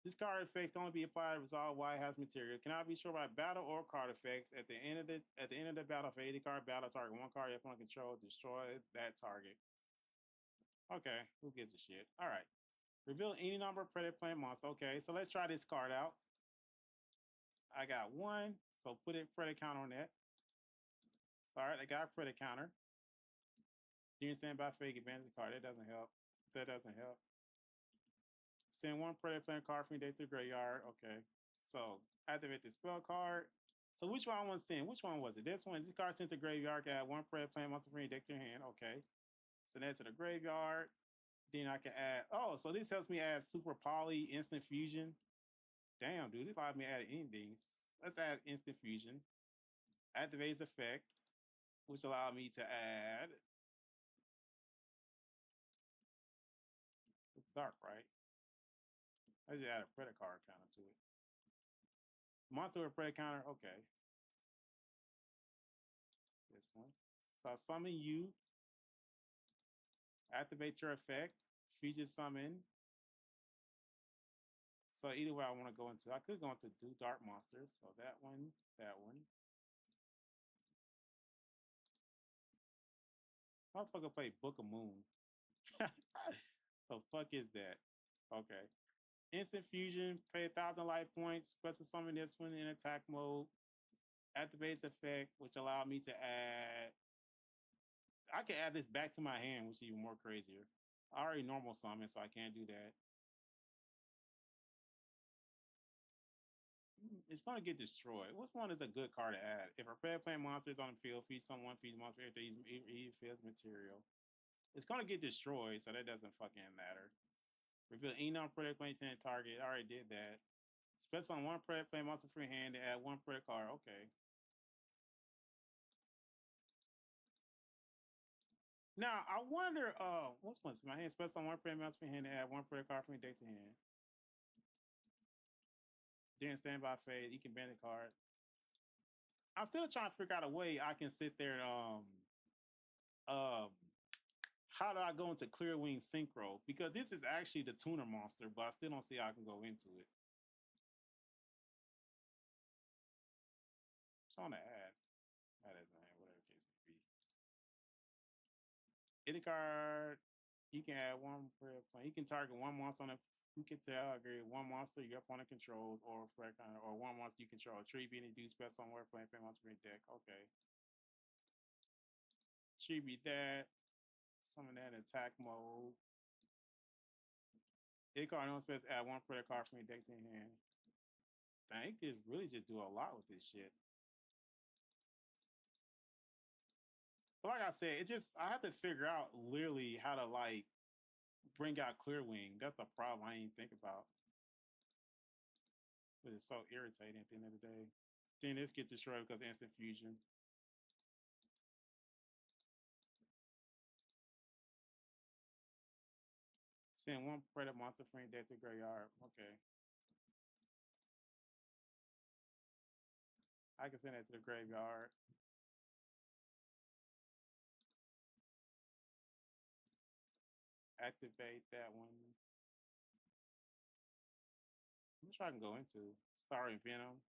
This card effect can only be applied to resolve while it has material. Cannot be destroyed by battle or card effects. At the end of the battle, for 80 card battle, target one card you have under control, destroy that target. Okay, who gives a shit? All right. Reveal any number of Predaplant monsters. Okay, so let's try this card out. I got one, so put a Predator counter on that. All right, I got a Predator counter. You can stand by fake advantage card. That doesn't help. That doesn't help. Send one Predaplant card from your deck to the graveyard. Okay. So activate the spell card. So which one I want to send? Which one was it? This one. This card sent to the graveyard. Add one Predaplant monster from your deck to your hand. Okay. Send that to the graveyard. Then I can add. Oh, so this helps me add Super Poly, Instant Fusion. Damn, dude. This allows me to add anything. Let's add Instant Fusion. Activates effect, which allows me to add. It's dark, right? I just add a Predator card counter to it. Monster with Predator counter. Okay. This one. So I summon you. Activate your effect. Fusion summon. So either way I want to go into. I could go into do dark monsters. So that one, that one. Motherfucker play Book of Moon. The fuck is that? Okay. Instant fusion, pay 1,000 life points, special summon this one in attack mode. Activates effect, which allowed me to add. I can add this back to my hand, which is even more crazier. I already normal summon, so I can't do that. It's gonna get destroyed. Which one is a good card to add? If a Predaplant monster is on the field, feed someone, feed monster if he feels material. It's gonna get destroyed, so that doesn't fucking matter. Reveal any non-Predaplant to target. I already did that. Special on one Predaplant monster free hand to add one Predator card. Okay. Now I wonder, what's one? My hand special on one Predator monster free hand to add one Predator card from your deck to hand. Then standby phase, you can bend the card. I'm still trying to figure out a way I can sit there and how do I go into Clear Wing Synchro? Because this is actually the tuner monster, but I still don't see how I can go into it. So on the ad. That isn't it, whatever the case may be. Any card, you can add one prayer plan. You can target one monster on a you can tell agree one monster your opponent controls or one monster you control. Tree being induced spell somewhere playing monster in deck. Okay. Tribute that. Summon that in attack mode. It card no space add one prayer card from your deck to your hand. Dang, it could really just do a lot with this shit. But like I said, it just I have to figure out literally how to like bring out Clear Wing. That's the problem I didn't think about. But it's so irritating at the end of the day. Then this gets destroyed because instant fusion. Send one Predator monster friend deck to graveyard. Okay. I can send that to the graveyard. Activate that one. Which I can go into. Starry Venom.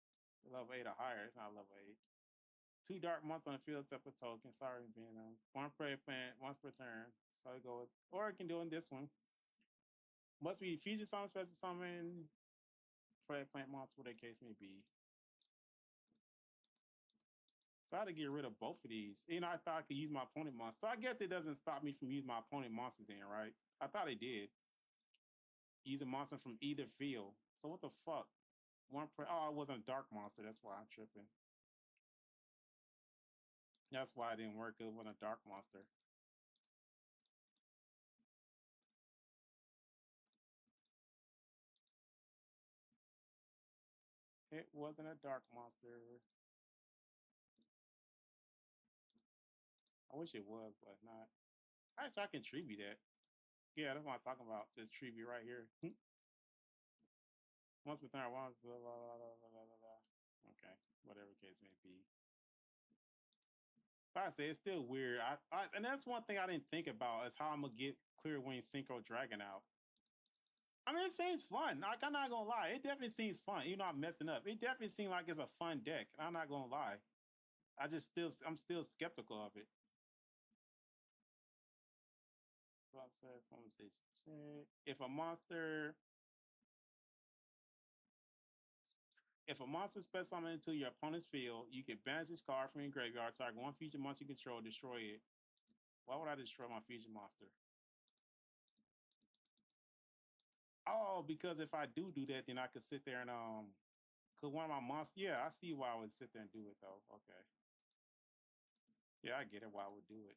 Level 8 or higher. It's not level 8. 2 dark monsters on the field, separate token. Starry Venom. One Predator plant once per turn. So I go with, or I can do in this one. Must be fusion summon, special summon, Predator plant monster, whatever the case may be. So I had to get rid of both of these. You know, I thought I could use my opponent monster. So I guess it doesn't stop me from using my opponent monster then, right? I thought it did. Use a monster from either field. So what the fuck? Oh, it wasn't a dark monster. That's why I'm tripping. That's why it didn't work. It wasn't a dark monster. It wasn't a dark monster. I wish it was, but not. Actually, I can tribute that. Yeah, that's what I'm talking about. This tribute right here. Once per turn, once, blah, blah, blah, blah, blah, blah, blah. Okay, whatever case may be. But I say it's still weird. And that's one thing I didn't think about is how I'm gonna get Clear Wing Synchro Dragon out. I mean, it seems fun. Like, I'm not gonna lie, it definitely seems fun. Even though I'm messing up, it definitely seems like it's a fun deck. I'm not gonna lie. I'm still skeptical of it. If a monster If a monster spell summon into your opponent's field, you can banish this card from your graveyard. Target one future monster you control, destroy it. Why would I destroy my future monster? Oh, because if I do that, then I could sit there and cause one of my monsters. Yeah, I see why I would sit there and do it though. Okay. Yeah, I get it. Why I would do it.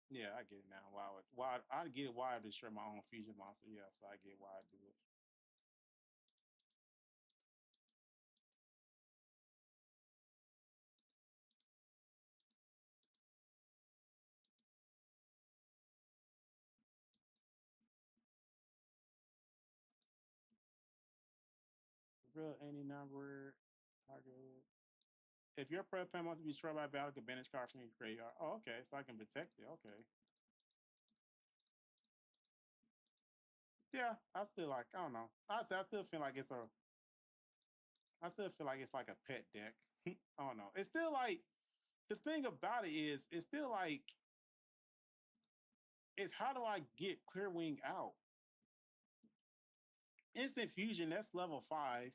Yeah, I get it now. Why I get it. Why I destroy my own fusion monster. Yeah, so I get why I do it. Real any number target. If your Predaplant must be destroyed by battle, can banish card from your graveyard. Oh, okay, so I can protect it. Okay. Yeah, I still like. I don't know. I still feel like it's a. I still feel like it's like a pet deck. I don't know. It's still like the thing about it is it's still like it's how do I get Clearwing out? Instant fusion. That's level 5.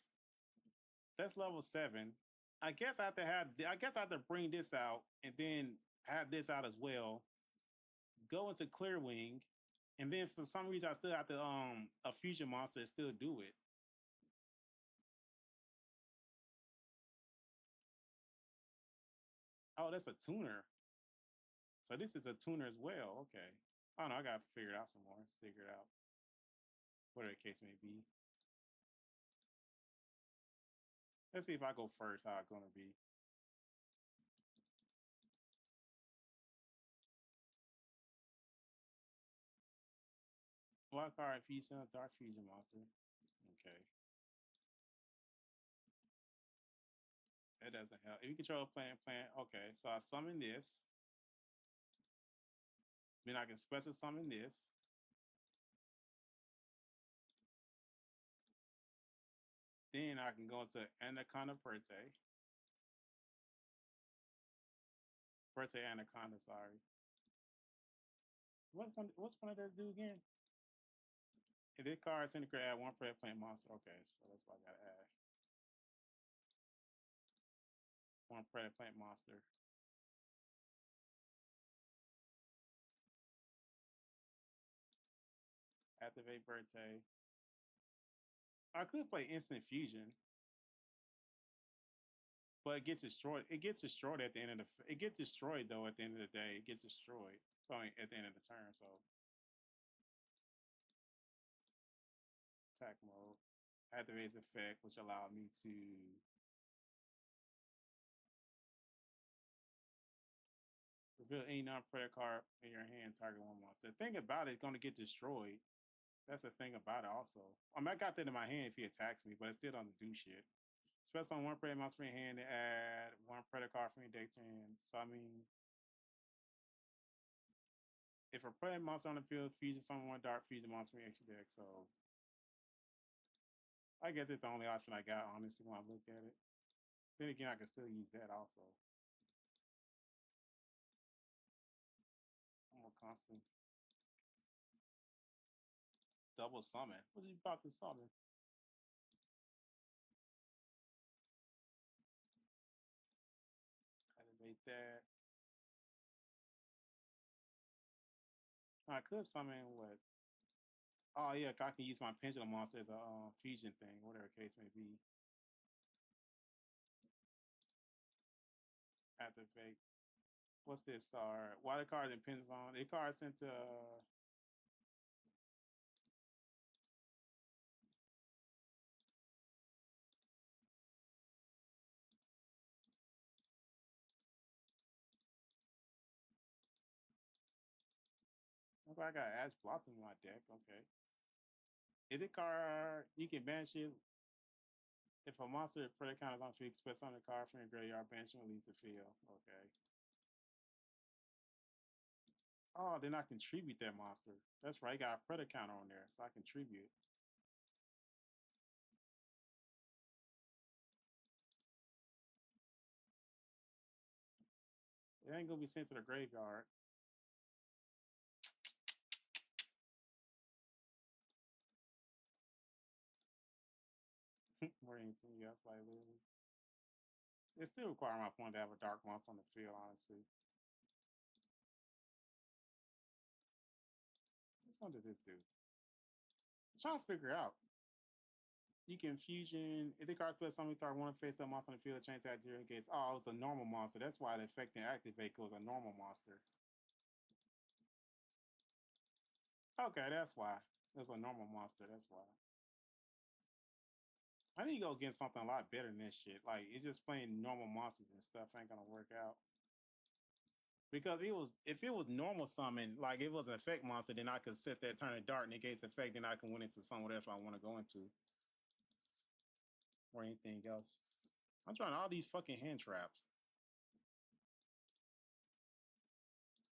That's level 7. I guess I have to have. I guess I have to bring this out and then have this out as well. Go into Clearwing, and then for some reason I still have to a fusion monster still do it. Oh, that's a tuner. So this is a tuner as well. Okay. I don't know. I got to figure it out some more. Figure it out. Whatever the case may be. Let's see if I go first, how it's going to be. Wild card fusion, dark fusion monster. Okay. That doesn't help. If you control a plant, okay. So I summon this. Then I can special summon this. Then I can go into Anaconda Verte. Verte Anaconda, sorry. What's one of that do again? If this card is integrated, add one Predaplant monster. Okay, so that's what I gotta add. One Predaplant monster. Activate Verte. I could play Instant Fusion, but it gets destroyed. It gets destroyed at the end of the. It gets destroyed though at the end of the day. It gets destroyed. I mean, at the end of the turn. So attack mode activates effect, which allowed me to reveal any non-player card in your hand. Target one monster. The thing about it is going to get destroyed. That's the thing about it. Also, I mean, I got that in my hand if he attacks me, but it still doesn't do shit. Special on one predator monster in your hand to add one predator card from your deck to hand. So I mean, if a predator monster on the field fusion summon one dark fusion monster from your extra deck, so I guess it's the only option I got, honestly, when I look at it. Then again, I can still use that also. I'm a constant double summon. What are you about to summon? I could summon what? Oh yeah, I can use my pendulum monster as a fusion thing, whatever case may be. Activate. What's this? Why the card depends on the card sent to. I got Ash Blossom in my deck. Okay. If the card you can banish it if a monster player counters on tree, express on the card from your graveyard, banish and release the field. Okay. Oh, then I contribute that monster. That's right. I got a predator counter on there, so I contribute. It ain't gonna be sent to the graveyard. Or anything else, like literally. It still requires my opponent to have a dark monster on the field, honestly. What did this do? I'm trying to figure out. You can fusion. If the card plays something, target one face up monster on the field, change that 0 gates. Oh, it's a normal monster. That's why the effect and activate was a normal monster. Okay, that's why. It's a normal monster. That's why. I need to go get something a lot better than this shit. Like, it's just playing normal monsters and stuff ain't gonna work out. Because if it was normal summon, like it was an effect monster, then I could set that turn it dark, negates effect, then I can win into some whatever I want to go into. Or anything else. I'm trying all these fucking hand traps.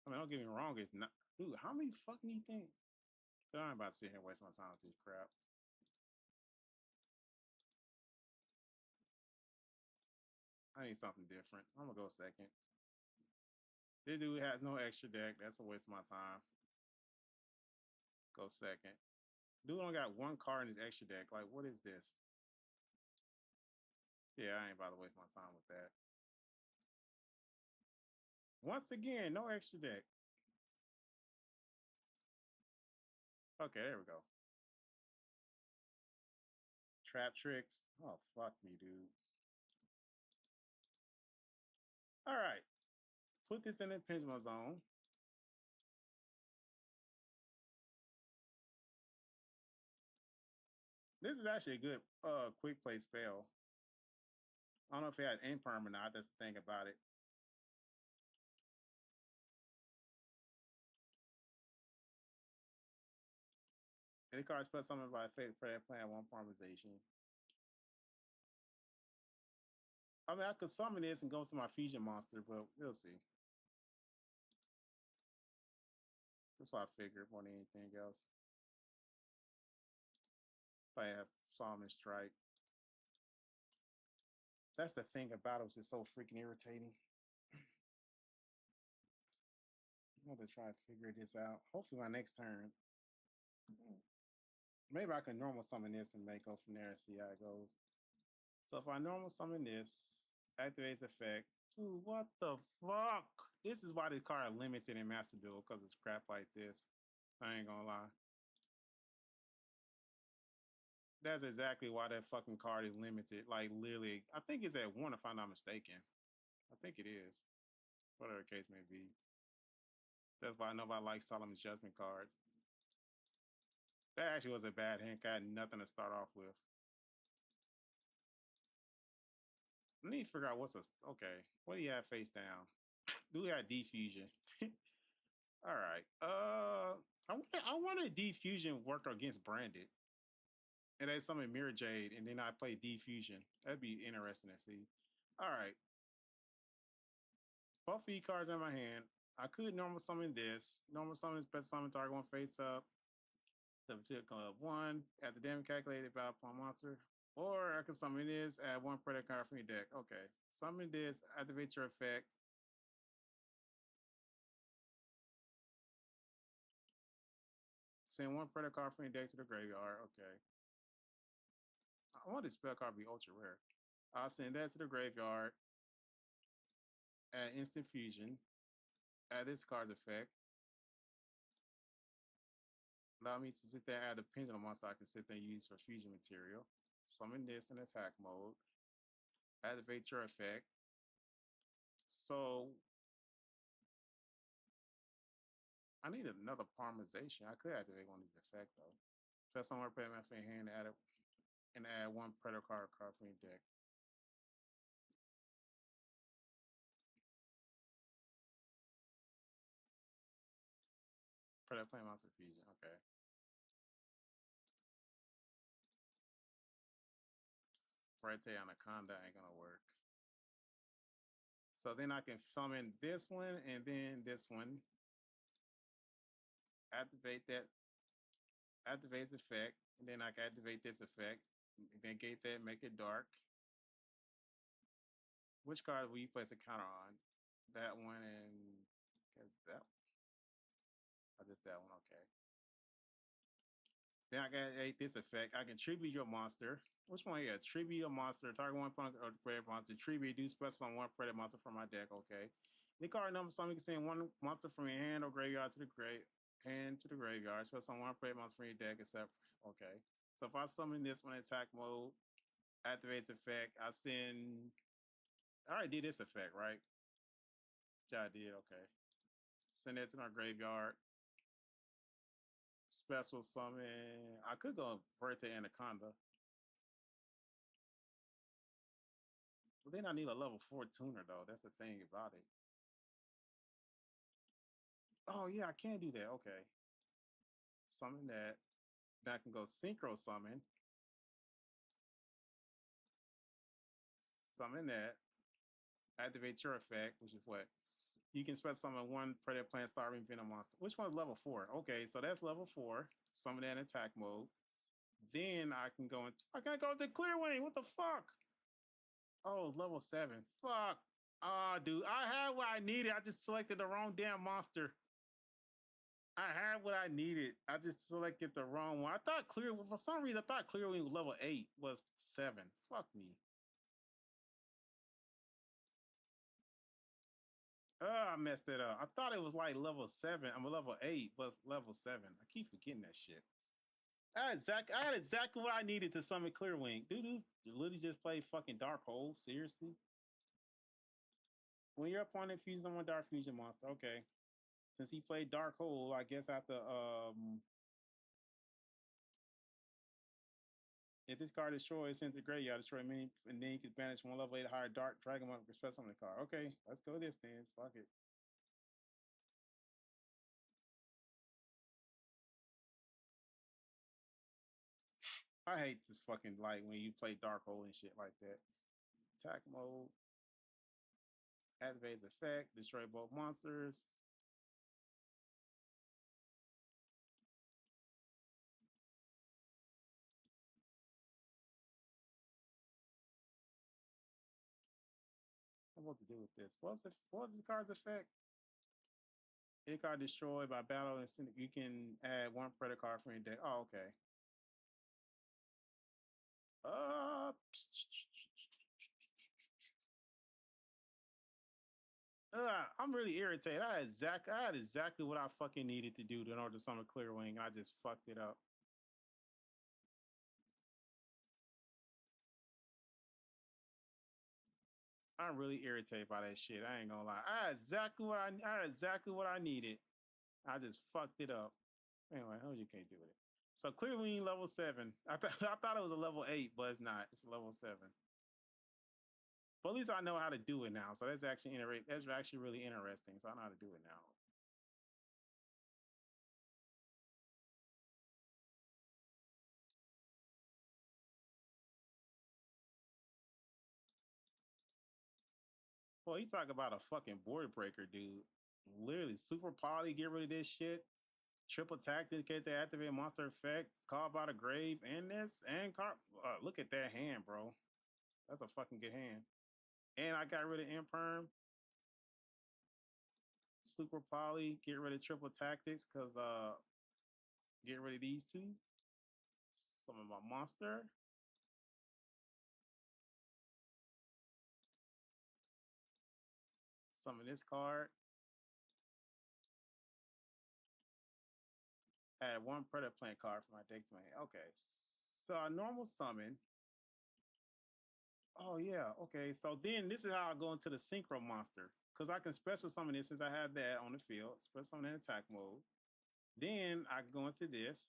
I mean, don't get me wrong, it's not. Dude, how many fucking you think? I'm about to sit here and waste my time with this crap. I need something different. I'm gonna go second. This dude has no extra deck. That's a waste of my time. Go second. Dude only got one card in his extra deck. Like, what is this? Yeah, I ain't about to waste my time with that. Once again, no extra deck. Okay, there we go. Trap tricks. Oh, fuck me, dude. All right. Put this in the pendulum zone. This is actually a good quick play spell. I don't know if it has imperm or not. That's the thing about it. Any cards put something by fate Predaplant one formalization. I mean, I could summon this and go to my fusion monster, but we'll see. That's what I figured more than anything else. If I have Summon Strike. That's the thing about it, it's just so freaking irritating. I'm gonna try to figure this out. Hopefully my next turn. Maybe I can normal summon this and make go from there and see how it goes. So if I normal summon this, activates effect. Dude, what the fuck? This is why this card limited in Master Duel, because it's crap like this. I ain't gonna lie. That's exactly why that fucking card is limited. Like literally, I think it's at 1 if I'm not mistaken. I think it is. Whatever the case may be. That's why nobody likes Solomon's Judgment cards. That actually was a bad hand. I had nothing to start off with. I need to figure out what's a okay. What do you have face down? Do we have defusion? All right. I want a defusion work against Branded. And that's something Mirror Jade, and then I play defusion. That'd be interesting to see. All right. Both of these cards in my hand. I could normal summon this. Normal summon special summon target one face up. The material club 1. At the damage calculated by upon monster. Or I can summon this, add 1 predator card from your deck. Okay. Summon this, activate your effect. Send 1 predator card from your deck to the graveyard. Okay. I want this spell card to be ultra rare. I'll send that to the graveyard. Add instant fusion. Add this card's effect. Allow me to sit there and add a pendulum monster I can sit there and use for fusion material. Summon this in attack mode. Activate your effect. So I need another Parmerization. I could activate one of these effects though. Press on one Predaplant from your hand and add one Predator card from your deck. Predaplant monster fusion. Okay. Frete Anaconda ain't gonna work. So then I can summon this one and then this one. Activate that. Activate this effect. And then I can activate this effect. Negate that, make it dark. Which card will you place a counter on? That one and that. Oh, just that one. Okay. Then I can activate this effect. I can tribute your monster. Which one here? Tribute a monster. Target one predator monster. Tribute. Do special on one predator monster from my deck. Okay. The card number something you can send one monster from your hand or graveyard to the graveyard. Special on one predator monster from your deck. Except okay. So if I summon this one in attack mode, activates effect. I already did this effect, right? Yeah, I did. Okay. Send that to my graveyard. Special summon. I could go Verte Anaconda. But then I need a level 4 tuner though. That's the thing about it. Oh yeah, I can do that. Okay. Summon that. Then I can go synchro summon. Summon that. Activate your effect, which is what? You can special summon one Predaplant Starving Venom monster. Which one's level 4? Okay, so that's level 4. Summon that in attack mode. Then I can go I can't go to Clear Wing. What the fuck? Oh, it's level 7. Fuck. Ah, dude. I had what I needed. I just selected the wrong damn monster. I had what I needed. I just selected the wrong one. I thought for some reason, I thought Clear Wing was level 8 was 7. Fuck me. I messed it up. I thought it was like level 7. I'm a level 8, but level 7. I keep forgetting that shit. I had exactly what I needed to summon Clearwing. Dude, literally just played fucking Dark Hole. Seriously? When your opponent fuses on one Dark Fusion monster, okay. Since he played Dark Hole, I guess I have to if this card destroys, sends the graveyard, destroy many, and then you can banish one level 8 higher Dark Dragon Monk express on the card. Okay, let's go this then. Fuck it. I hate this fucking light when you play Dark Hole and shit like that. Attack mode. Activates effect. Destroy both monsters. What to do with this? What's this card's effect? Any card destroyed by battle and you can add one predator card from your deck. Oh, okay. Uh, I'm really irritated. I had exactly what I fucking needed to do in order to summon Clear Wing. I just fucked it up. I'm really irritated by that shit. I ain't gonna lie. I had exactly what I needed. I just fucked it up. Anyway, how you can't do it. So Clear Wing level 7. I thought it was a level 8, but it's not. It's a level 7. But at least I know how to do it now. So that's actually really interesting. So I know how to do it now. Well, he talk about a fucking board breaker, dude. Literally, super poly, get rid of this shit. Triple tactic in case they activate monster effect. Called by the grave and this and car. Look at that hand, bro. That's a fucking good hand. And I got rid of Imperm. Super poly, get rid of triple tactics because get rid of these two. Some of my monster. Some of this card. Add one Predaplant card from my deck to my hand. Okay, so a normal summon. Oh yeah, okay. So then this is how I go into the synchro monster. Because I can special summon this since I have that on the field. Special summon in attack mode. Then I go into this.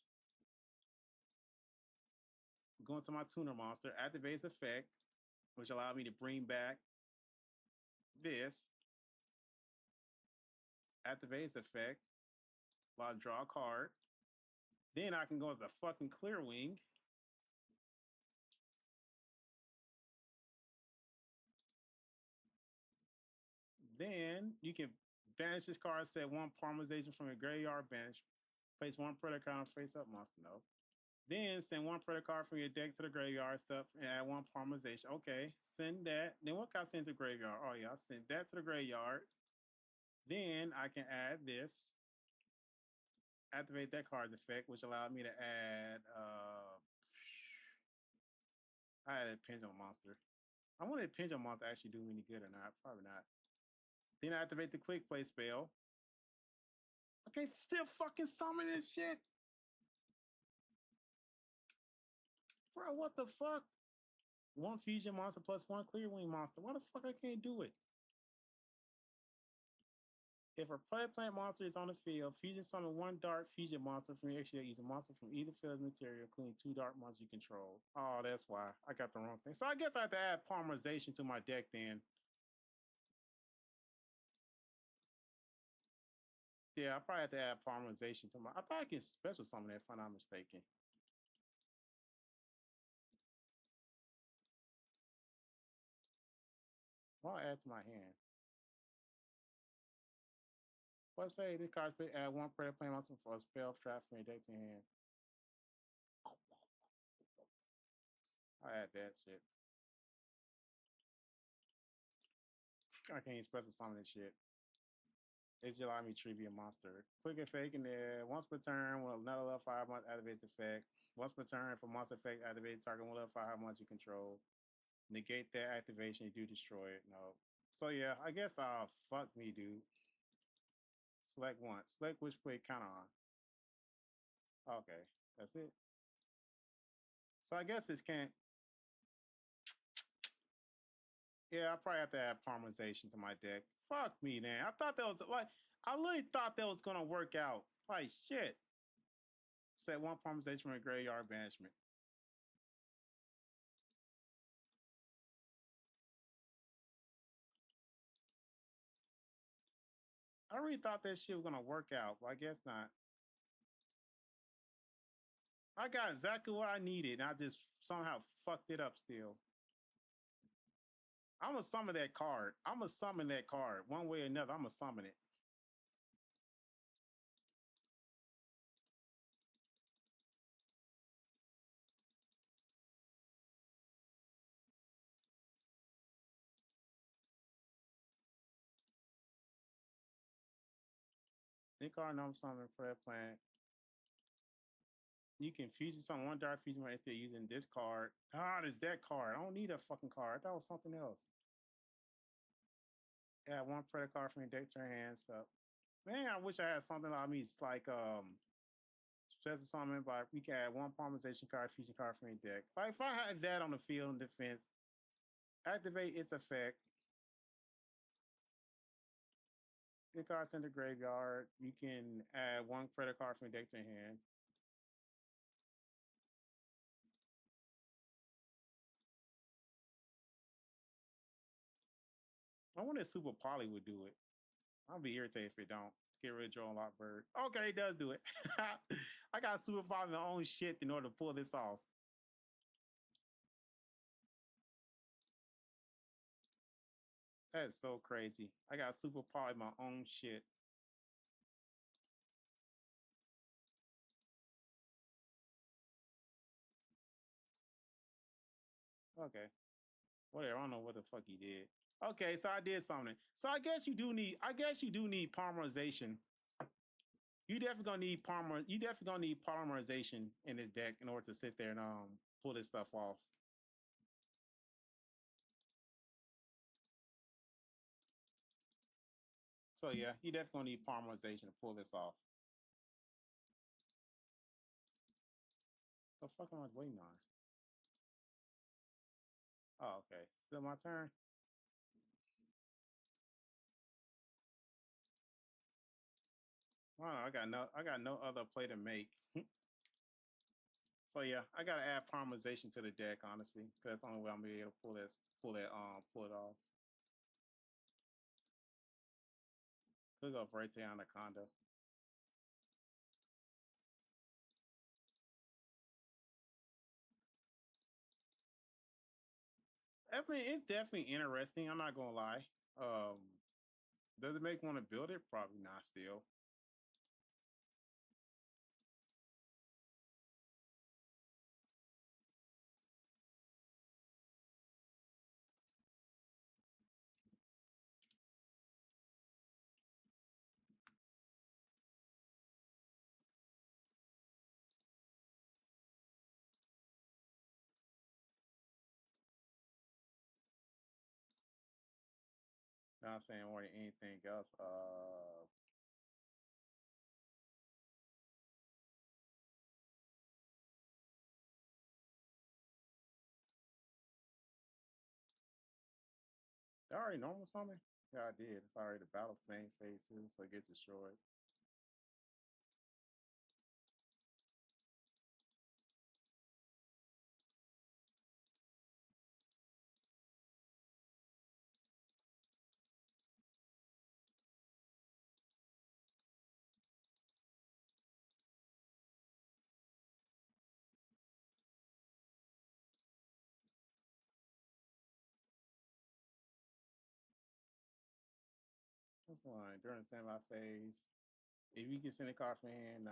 Go into my tuner monster. Activates effect, which allowed me to bring back this. Activates effect. While I draw a card. Then I can go as a fucking clear wing. Then you can banish this card, set one Parmerization from your graveyard bench. Place one predator card on face up monster. No. Then send one predator card from your deck to the graveyard stuff and add one Parmerization. Okay, send that. Then what can I send to the graveyard? Oh yeah, I send that to the graveyard. Then I can add this. Activate that card's effect, which allowed me to add I added Pendulum Monster. I wonder if Pendulum Monster actually do me any good or not. Probably not. Then I activate the Quick Play spell. Okay, still fucking summon this shit. Bro, what the fuck? One fusion monster plus one clear wing monster. Why the fuck I can't do it? If a Predaplant monster is on the field, fusion summon one dark fusion monster from your extra deck. Use a monster from either field's material, including two dark monsters you control. Oh, that's why. I got the wrong thing. So I guess I have to add Parmerization to my deck then. Yeah, I probably have to add Parmerization to my... I thought I can special summon that if I'm not mistaken. I'll add to my hand. Let's say this card add one Predaplant monster for a spell trap from your deck to your hand. I'll add that shit. I can't even special summon this shit. It's just allowing me to tribute a monster. Quick effect in there. Once per turn, when another level 5 monster activates effect. Once per turn, for monster effect activate target one level 5 monster you control. Negate that activation, you do destroy it. No. So yeah, I guess fuck me, dude. Select once. Select which play count on. Okay, that's it. So I guess this can't. Yeah, I probably have to add Parmerization to my deck. Fuck me, man. I thought that was like, I really thought that was gonna work out. Like shit. Set one Parmerization from a graveyard banishment. I really thought that shit was gonna work out, but I guess not. I got exactly what I needed, and I just somehow fucked it up still. I'm gonna summon that card. I'm gonna summon that card. One way or another, I'm gonna summon it. This card, no, I'm summoning Predaplant. You can fusion summon one dark fusion right there using this card. Ah, there's that card. I don't need that fucking card. I thought it was something else. Add one Predator card from your deck to your hand. So, man, I wish I had something like me. It's like special summon, but we can add one Parmerization card, fusion card from your deck. Like if I had that on the field in defense, activate its effect. The card's in the graveyard. You can add one Predator card from your deck to your hand. I wonder if Super Poly would do it. I'll be irritated if it don't. Get rid of Joe and Lockbird. Okay, it does do it. I got Super Poly my own shit in order to pull this off. That's so crazy. I got Super Poly my own shit. Okay. Whatever. I don't know what the fuck he did. Okay, so I did something. So I guess you do need. I guess you do need Parmerization. You definitely gonna need You definitely gonna need Polymerization in this deck in order to sit there and pull this stuff off. So yeah, you definitely gonna need Polymerization to pull this off. The fuck am I waiting on? Oh, okay. Still my turn. Oh, I got no other play to make. So yeah, I gotta add Parmesan to the deck, honestly, because that's the only way I'm gonna be able to pull it off. Could go for right there Anaconda. I mean, it's definitely interesting. I'm not gonna lie. Um, does it make me want to build it? Probably not. Still, not saying more than anything else. I already normal something. Yeah, I did. It's already the battle thing phase two, so it gets destroyed. Fine. During the standby phase, if you can send a card from hand,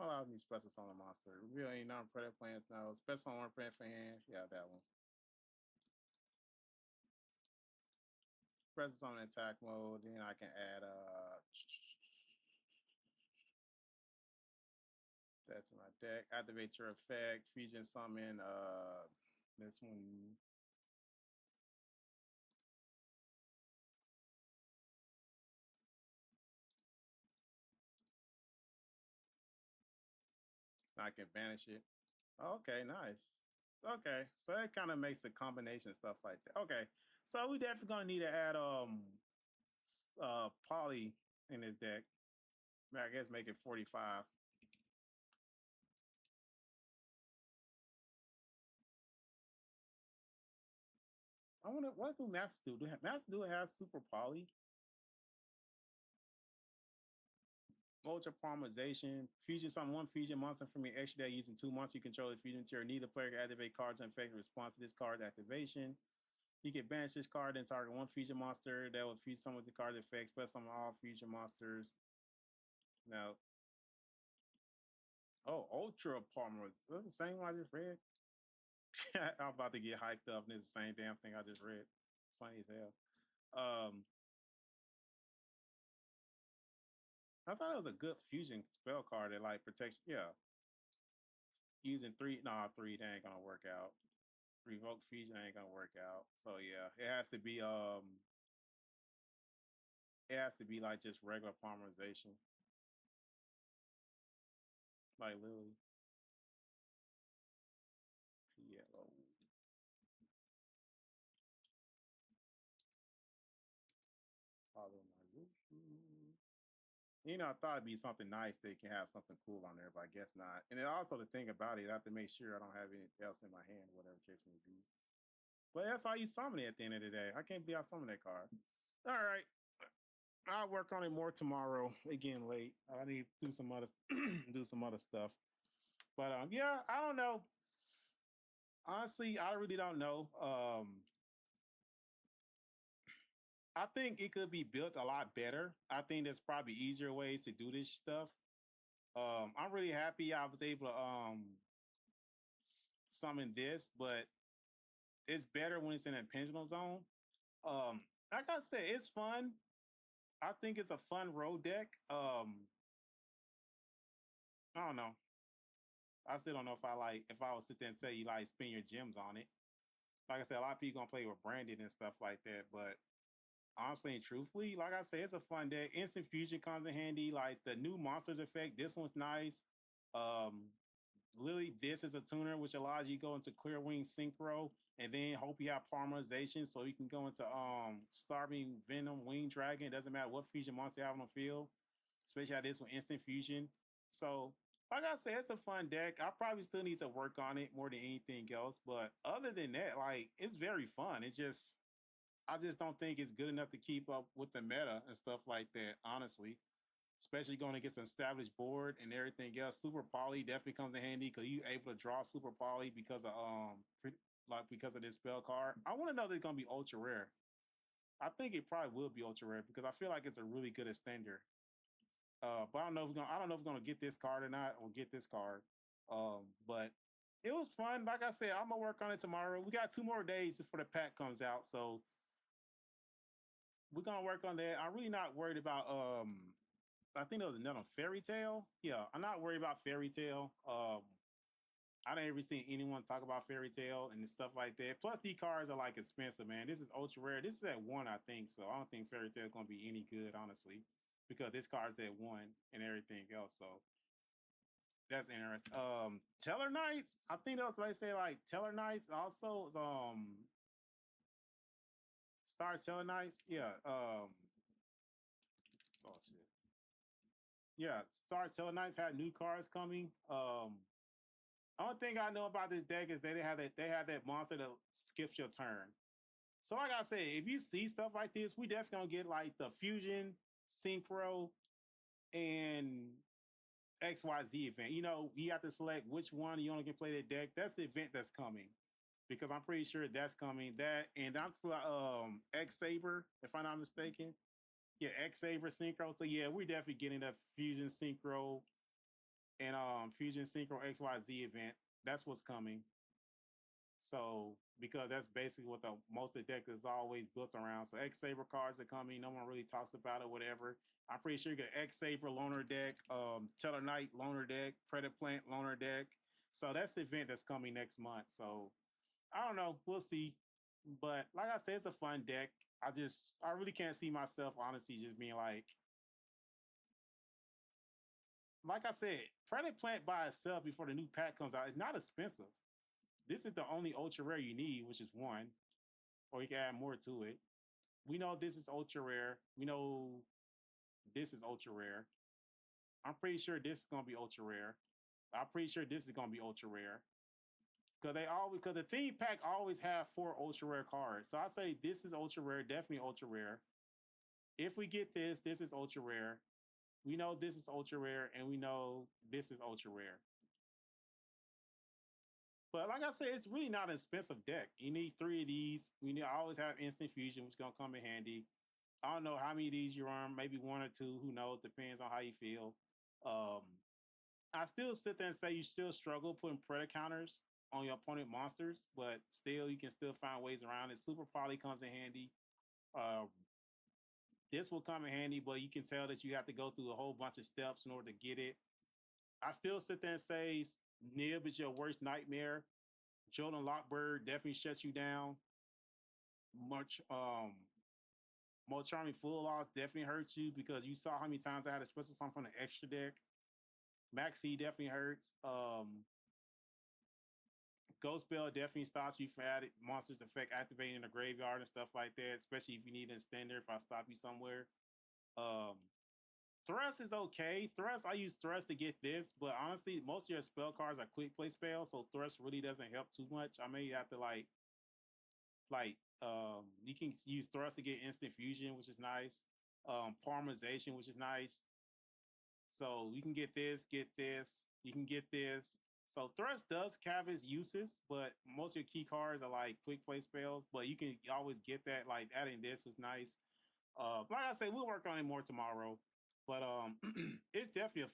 allow me special summon a monster. Reveal any non-predator plans, no. Special summon one print for hand. Yeah, that one. Presence on attack mode. Then I can add that to my deck. Activate your effect. Fusion summon this one. I can banish it. Okay, nice. Okay, so that kind of makes a combination stuff like that. Okay, so we definitely gonna need to add poly in this deck. I guess make it 45. I wonder what do Master do? Do Master do have super poly? Ultra Parmerization. Fusion summon one fusion monster from your extra deck using two monsters you control the fusion tier. Neither player can activate cards and effect response to this card's activation. You can banish this card and target one fusion monster that will fuse some of the card's effects, plus summon all fusion monsters. Now, oh, Ultra Parmerization. Is that the same one I just read? I'm about to get hyped up, and it's the same damn thing I just read. Funny as hell. I thought it was a good fusion spell card that like protects. Yeah, using three. Nah, three. That ain't gonna work out. Revoke fusion ain't gonna work out. So yeah, it has to be. It has to be like just regular Parmerization, like literally. Yeah. Follow my You know, I thought it'd be something nice that can have something cool on there, but I guess not. And then also the thing about it, I have to make sure I don't have anything else in my hand, whatever case may be. But that's how you summon it at the end of the day. I can't believe I summoned that card. All right. I'll work on it more tomorrow. Again, late. I need to do some other do some other stuff. But yeah, I don't know. Honestly, I really don't know. I think it could be built a lot better. I think there's probably easier ways to do this stuff. I'm really happy I was able to summon this, but it's better when it's in a pendulum zone. Like I said, it's fun. I think it's a fun road deck. I don't know. I still don't know if I like if I would sit there and tell you like spend your gems on it. Like I said, a lot of people gonna play with branded and stuff like that, but honestly and truthfully, like I said, it's a fun deck. Instant fusion comes in handy. Like the new monsters effect, this one's nice. Um, literally this is a tuner which allows you to go into clear wing synchro and then hope you have parameterization so you can go into starving venom wing dragon. It doesn't matter what fusion monster you have on the field, especially at this with instant fusion. So like I said, it's a fun deck. I probably still need to work on it more than anything else, but other than that, like it's very fun. It's just I just don't think it's good enough to keep up with the meta and stuff like that, honestly. Especially going against an established board and everything else. Super Poly definitely comes in handy because you able to draw Super Poly because of like because of this spell card. I want to know if it's gonna be ultra rare. I think it probably will be ultra rare because I feel like it's a really good extender. But I don't know if we're gonna get this card or not, or get this card. But it was fun. Like I said, I'm gonna work on it tomorrow. We got 2 more days before the pack comes out, so we're gonna work on that. I'm really not worried about I think there was another Fairy Tale. Yeah, I'm not worried about Fairy Tale. I didn't ever seen anyone talk about Fairy Tale and stuff like that. Plus, these cards are like expensive, man. This is ultra rare. This is at 1, I think. So I don't think Fairy Tale is gonna be any good, honestly, because this card's at 1 and everything else. So that's interesting. Teller Knights. I think that's what they say. Like Teller Knights also. Star Teller Knights. Yeah. Oh shit. Yeah, Star Teller Knights had new cards coming. Only thing I know about this deck is they have that monster that skips your turn. So like I said, if you see stuff like this, we definitely gonna get like the fusion, synchro, and XYZ event. You know, you have to select which one you only can play that deck. That's the event that's coming. Because I'm pretty sure that's coming. That and I'm X Saber, if I'm not mistaken. Yeah, X Saber synchro. So yeah, we're definitely getting a fusion synchro and fusion synchro XYZ event. That's what's coming. So because that's basically what the most of the deck is always built around. So X Saber cards are coming. No one really talks about it, whatever. I'm pretty sure you get X Saber loner deck, Teller Knight loner deck, Predaplant loner deck. So that's the event that's coming next month. So I don't know. We'll see. But like I said, it's a fun deck. I really can't see myself honestly just being like I said, Predaplant by itself before the new pack comes out is not expensive. This is the only ultra rare you need, which is 1, or you can add more to it. We know this is ultra rare. We know this is ultra rare. I'm pretty sure this is gonna be ultra rare. I'm pretty sure this is gonna be ultra rare. Because the theme pack always have 4 ultra rare cards. So I say this is ultra rare, definitely ultra rare. If we get this, this is ultra rare. We know this is ultra rare, and we know this is ultra rare. But like I said, it's really not an expensive deck. You need 3 of these. I always have instant fusion, which is gonna come in handy. I don't know how many of these you run, maybe 1 or 2. Who knows? Depends on how you feel. Um, I still sit there and say you still struggle putting predator counters on your opponent monsters, but still you can still find ways around it. Super Poly comes in handy. Um, this will come in handy, but you can tell that you have to go through a whole bunch of steps in order to get it. I still sit there and say Nib is your worst nightmare. Jordan Lockbird definitely shuts you down. Much More Charming Full Loss definitely hurts you because you saw how many times I had to special something from the extra deck. Maxi definitely hurts. Ghost Spell definitely stops you from added monsters effect activating in the graveyard and stuff like that, especially if you need an extender if I stop you somewhere. Um, Thrust is okay. I use Thrust to get this, but honestly, most of your spell cards are quick play spells, so Thrust really doesn't help too much. I may have to you can use Thrust to get instant fusion, which is nice. Parameterization, which is nice. So you can get this, you can get this. So Thrust does have its uses, but most of your key cards are like quick play spells, but you can always get that. Like adding this is nice. Like I said, we'll work on it more tomorrow. But it's definitely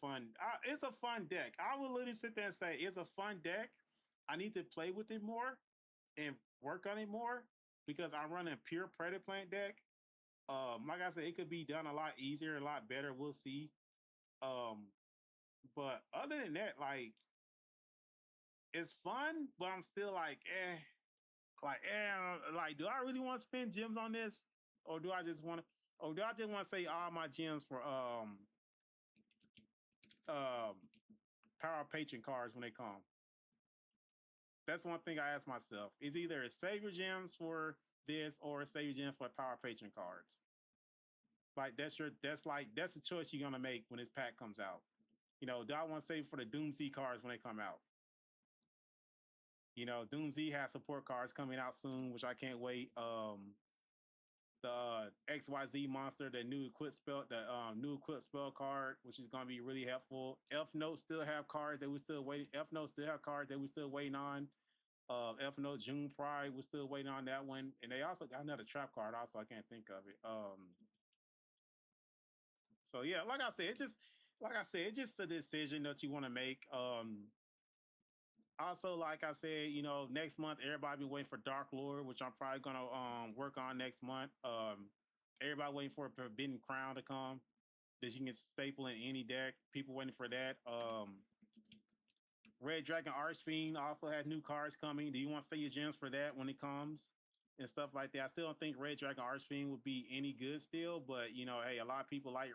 it's a fun deck. I will literally sit there and say it's a fun deck. I need to play with it more and work on it more because I'm running a pure Predaplant deck. Like I said, it could be done a lot easier, a lot better. We'll see. Um, but other than that, like it's fun, but I'm still like, do I really want to spend gems on this, or do I just want to, or do I just want to say all my gems for um power patron cards when they come? That's one thing I ask myself. Is either save your gems for this or save your gems for power patron cards. Like that's a choice you're gonna make when this pack comes out. You know, do I want to save for the Doomsday cards when they come out? You know, Doomsday has support cards coming out soon, which I can't wait. The XYZ monster, the new equip spell card, which is gonna be really helpful. F Note still have cards that we still waiting. F Note still have cards that we still waiting on. F Note June Pride, we're still waiting on that one, and they also got another trap card. Also, I can't think of it. So yeah, it's just a decision that you want to make. Also, like I said, you know, next month everybody be waiting for Dark Lord, which I'm probably gonna work on next month. Everybody waiting for a Forbidden Crown to come that you can staple in any deck. People waiting for that. Red Dragon Archfiend also has new cards coming. Do you want to save your gems for that when it comes and stuff like that? I still don't think Red Dragon Archfiend would be any good still, but you know, hey, a lot of people like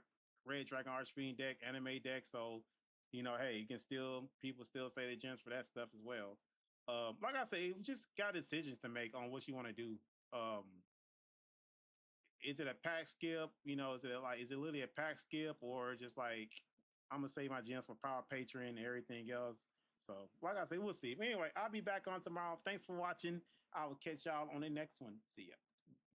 Red Dragon Archfiend deck, anime deck, so you know, hey, you can still people still say their gems for that stuff as well. Like I say, you just got decisions to make on what you want to do. Um, is it a pack skip? You know, is it literally a pack skip or just like I'm gonna save my gems for Power Patron and everything else? So, like I said, we'll see. But anyway, I'll be back on tomorrow. Thanks for watching. I will catch y'all on the next one. See ya.